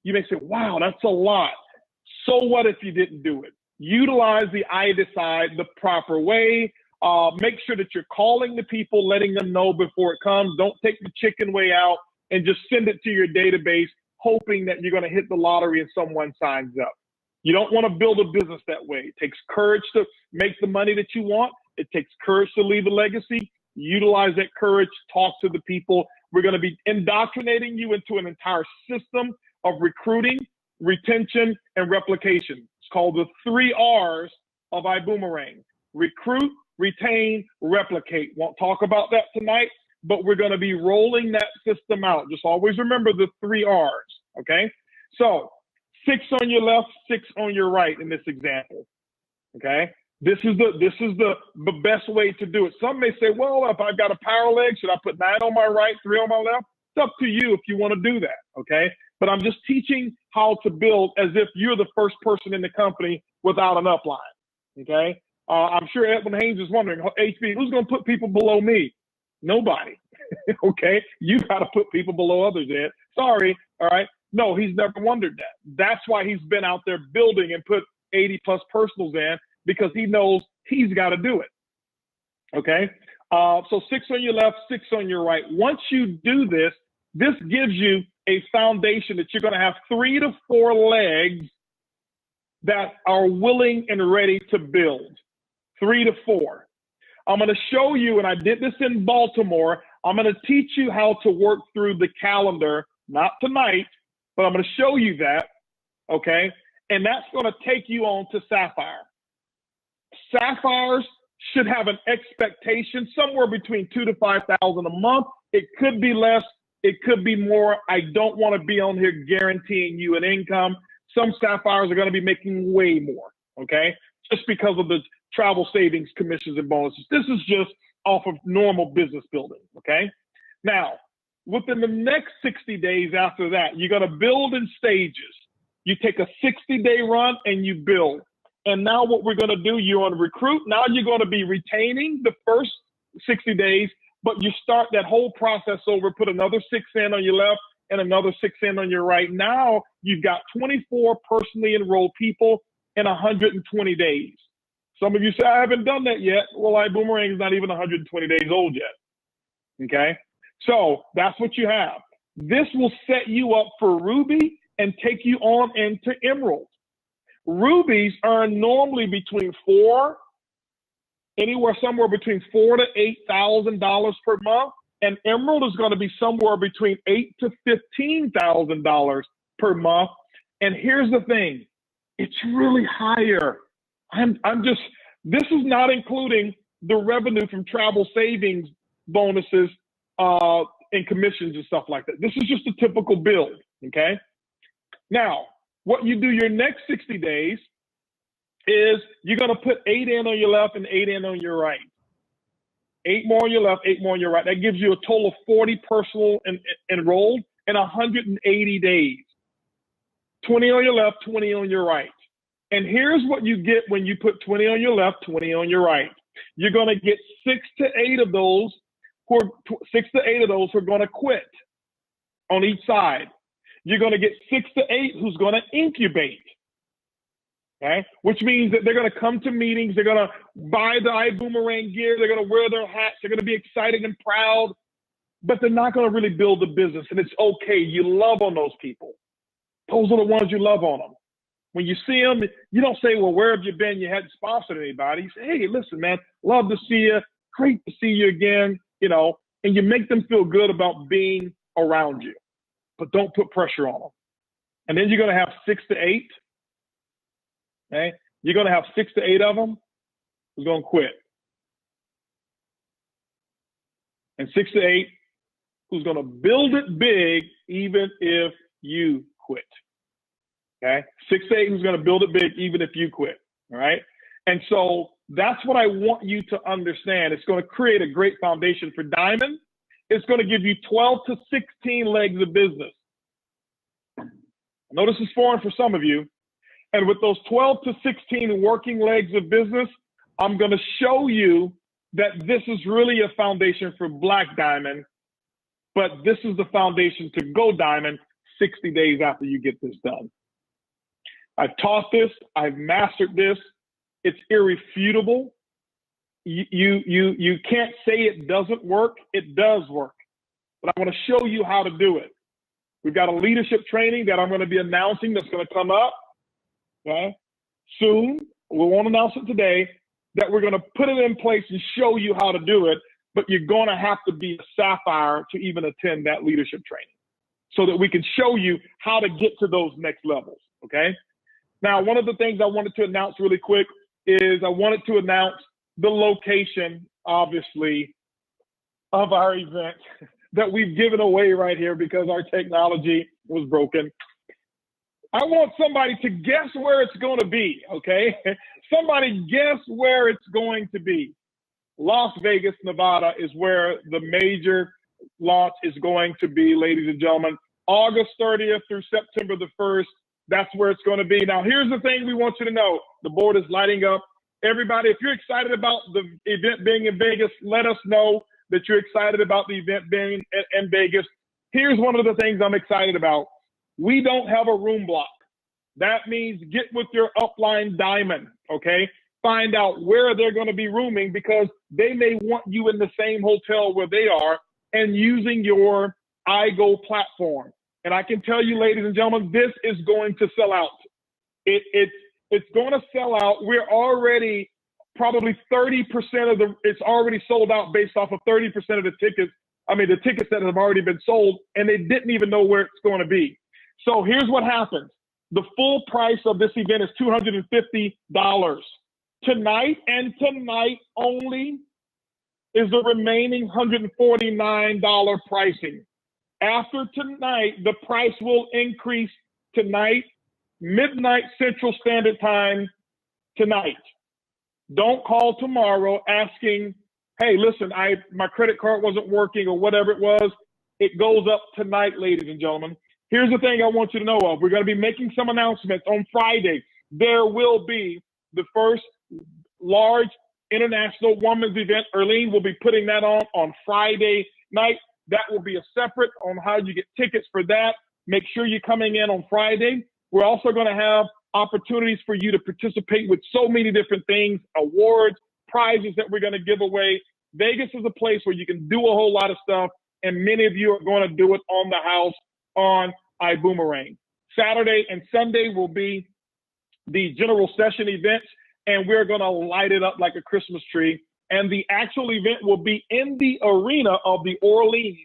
You may say, wow, that's a lot. So what if you didn't do it? Utilize the I decide the proper way. Make sure that you're calling the people, letting them know before it comes. Don't take the chicken way out and just send it to your database, hoping that you're going to hit the lottery and someone signs up. You don't want to build a business that way. It takes courage to make the money that you want. It takes courage to leave a legacy. Utilize that courage, talk to the people. We're going to be indoctrinating you into an entire system of recruiting, retention, and replication. It's called the 3 R's of iBoomerang. Recruit, retain, replicate. Won't talk about that tonight, but we're going to be rolling that system out. Just always remember the 3 R's, okay? So 6 on your left, 6 on your right in this example, okay? This is the best way to do it. Some may say, well, if I've got a power leg, should I put 9 on my right, 3 on my left? It's up to you if you want to do that, okay? But I'm just teaching how to build as if you're the first person in the company without an upline, okay? I'm sure Edwin Haynes is wondering, HB, who's going to put people below me? Nobody. Okay? You got to put people below others, Ed. Sorry. All right? No, he's never wondered that. That's why he's been out there building and put 80 plus personals in, because he knows he's got to do it. Okay? So 6 on your left, 6 on your right. Once you do this, this gives you a foundation that you're going to have 3 to 4 legs that are willing and ready to build. 3 to 4. I'm going to show you, and I did this in Baltimore, I'm going to teach you how to work through the calendar, not tonight, but I'm going to show you that, okay? And that's going to take you on to Sapphire. Sapphires should have an expectation somewhere between $2,000 to $5,000 a month. It could be less, it could be more. I don't want to be on here guaranteeing you an income. Some Sapphires are going to be making way more, okay? Just because of the travel savings, commissions, and bonuses. This is just off of normal business building, okay? Now, within the next 60 days after that, you're going to build in stages. You take a 60-day run and you build. And now what we're going to do, you're on recruit. Now you're going to be retaining the first 60 days, but you start that whole process over, put another 6 in on your left and another 6 in on your right. Now you've got 24 personally enrolled people in 120 days. Some of you say, I haven't done that yet. Well, iBoomerang is not even 120 days old yet, okay? So that's what you have. This will set you up for Ruby and take you on into Emerald. Rubies earn normally between somewhere between $4,000 to $8,000 per month, and Emerald is going to be somewhere between $8,000 to $15,000 per month. And here's the thing, it's really higher. This is not including the revenue from travel savings bonuses in commissions and stuff like that. This is just a typical build, okay? Now, what you do your next 60 days is you're going to put 8 in on your left and 8 in on your right. 8 more on your left, 8 more on your right. That gives you a total of 40 personal enrolled in 180 days. 20 on your left, 20 on your right. And here's what you get when you put 20 on your left, 20 on your right. You're going to get 6 to 8 of those who are going to quit on each side. You're going to get 6 to 8 who's going to incubate. Okay? Which means that they're going to come to meetings, they're going to buy the iBoomerang gear, they're going to wear their hats, they're going to be excited and proud, but they're not going to really build a business. And it's okay. You love on those people. Those are the ones you love on them. When you see them, you don't say, well, where have you been? You hadn't sponsored anybody. You say, hey, listen, man, love to see you. Great to see you again, you know, and you make them feel good about being around you, but don't put pressure on them. And then you're going to have 6 to 8. Okay? You're going to have 6 to 8 of them who's going to quit. And 6 to 8 who's going to build it big even if you quit. Okay? 6 to 8 who's going to build it big even if you quit. All right? And so that's what I want you to understand. It's going to create a great foundation for Diamond. It's going to give you 12 to 16 legs of business. I know this is foreign for some of you. And with those 12 to 16 working legs of business, I'm going to show you that this is really a foundation for Black Diamond, but this is the foundation to go Diamond 60 days after you get this done. I've taught this. I've mastered this. It's irrefutable. You can't say it doesn't work. It does work. But I want to show you how to do it. We've got a leadership training that I'm going to be announcing that's going to come up. Okay, soon. We won't announce it today, that we're going to put it in place and show you how to do it, but you're going to have to be a sapphire to even attend that leadership training so that we can show you how to get to those next levels, okay? Now, one of the things I wanted to announce really quick is I wanted to announce the location, obviously, of our event that we've given away right here because our technology was broken. I want somebody to guess where it's going to be, okay? Somebody guess where it's going to be. Las Vegas, Nevada is where the major launch is going to be, ladies and gentlemen. August 30th through September the 1st, that's where it's going to be. Now, here's the thing we want you to know. The board is lighting up. Everybody, if you're excited about the event being in Vegas, let us know that you're excited about the event being in Vegas. Here's one of the things I'm excited about. We don't have a room block. That means get with your upline Diamond, okay? Find out where they're going to be rooming because they may want you in the same hotel where they are and using your iGo platform. And I can tell you, ladies and gentlemen, this is going to sell out. It's going to sell out. We're already probably 30% of it's already sold out based off of 30% of the tickets. I mean, the tickets that have already been sold, and they didn't even know where it's going to be. So here's what happens. The full price of this event is $250. Tonight and tonight only is the remaining $149 pricing. After tonight, the price will increase tonight, midnight Central Standard Time tonight. Don't call tomorrow asking, hey, listen, my credit card wasn't working or whatever it was. It goes up tonight, ladies and gentlemen. Here's the thing I want you to know of. We're going to be making some announcements on Friday. There will be the first large international women's event. Erlene will be putting that on Friday night. That will be a separate on how you get tickets for that. Make sure you're coming in on Friday. We're also going to have opportunities for you to participate with so many different things, awards, prizes that we're going to give away. Vegas is a place where you can do a whole lot of stuff, and many of you are going to do it on the house on iBoomerang. Saturday and Sunday will be the general session events, and we're going to light it up like a Christmas tree. And the actual event will be in the arena of the Orleans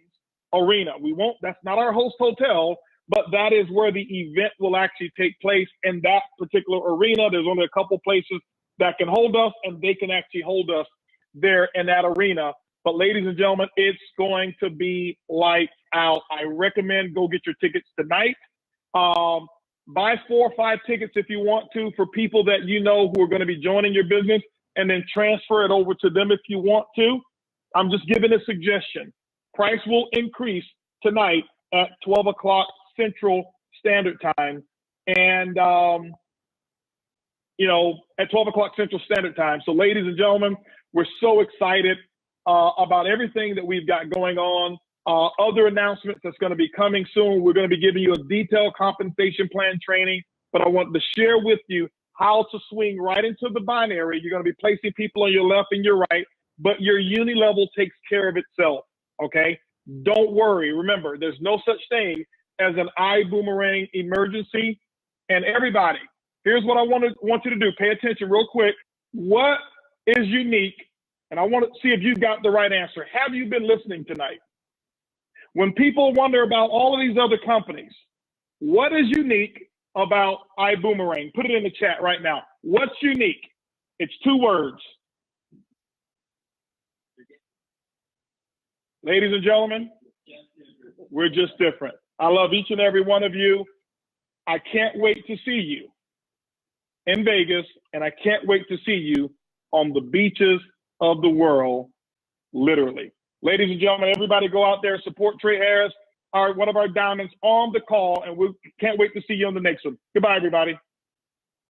Arena. That's not our host hotel, but that is where the event will actually take place in that particular arena. There's only a couple places that can hold us, and they can actually hold us there in that arena But ladies and gentlemen, it's going to be lights out. I recommend go get your tickets tonight. Buy 4 or 5 tickets if you want to for people that you know who are going to be joining your business, and then transfer it over to them if you want to. I'm just giving a suggestion. Price will increase tonight at 12 o'clock Central Standard Time. And, at 12 o'clock Central Standard Time. So ladies and gentlemen, we're so excited about everything that we've got going on. Other announcements that's going to be coming soon. We're going to be giving you a detailed compensation plan training, but I want to share with you how to swing right into the binary. You're going to be placing people on your left and your right, but your uni level takes care of itself, okay? Don't worry. Remember, there's no such thing as an iBoomerang emergency. And everybody, here's what I want you to do. Pay attention real quick. What is unique? And I want to see if you got the right answer. Have you been listening tonight? When people wonder about all of these other companies, what is unique about iBoomerang? Put it in the chat right now. What's unique? It's 2 words. Ladies and gentlemen, we're just different. I love each and every one of you. I can't wait to see you in Vegas, and I can't wait to see you on the beaches of the world, literally. Ladies and gentlemen, everybody go out there, support Trey Harris, one of our diamonds on the call, and we can't wait to see you on the next one. Goodbye, everybody.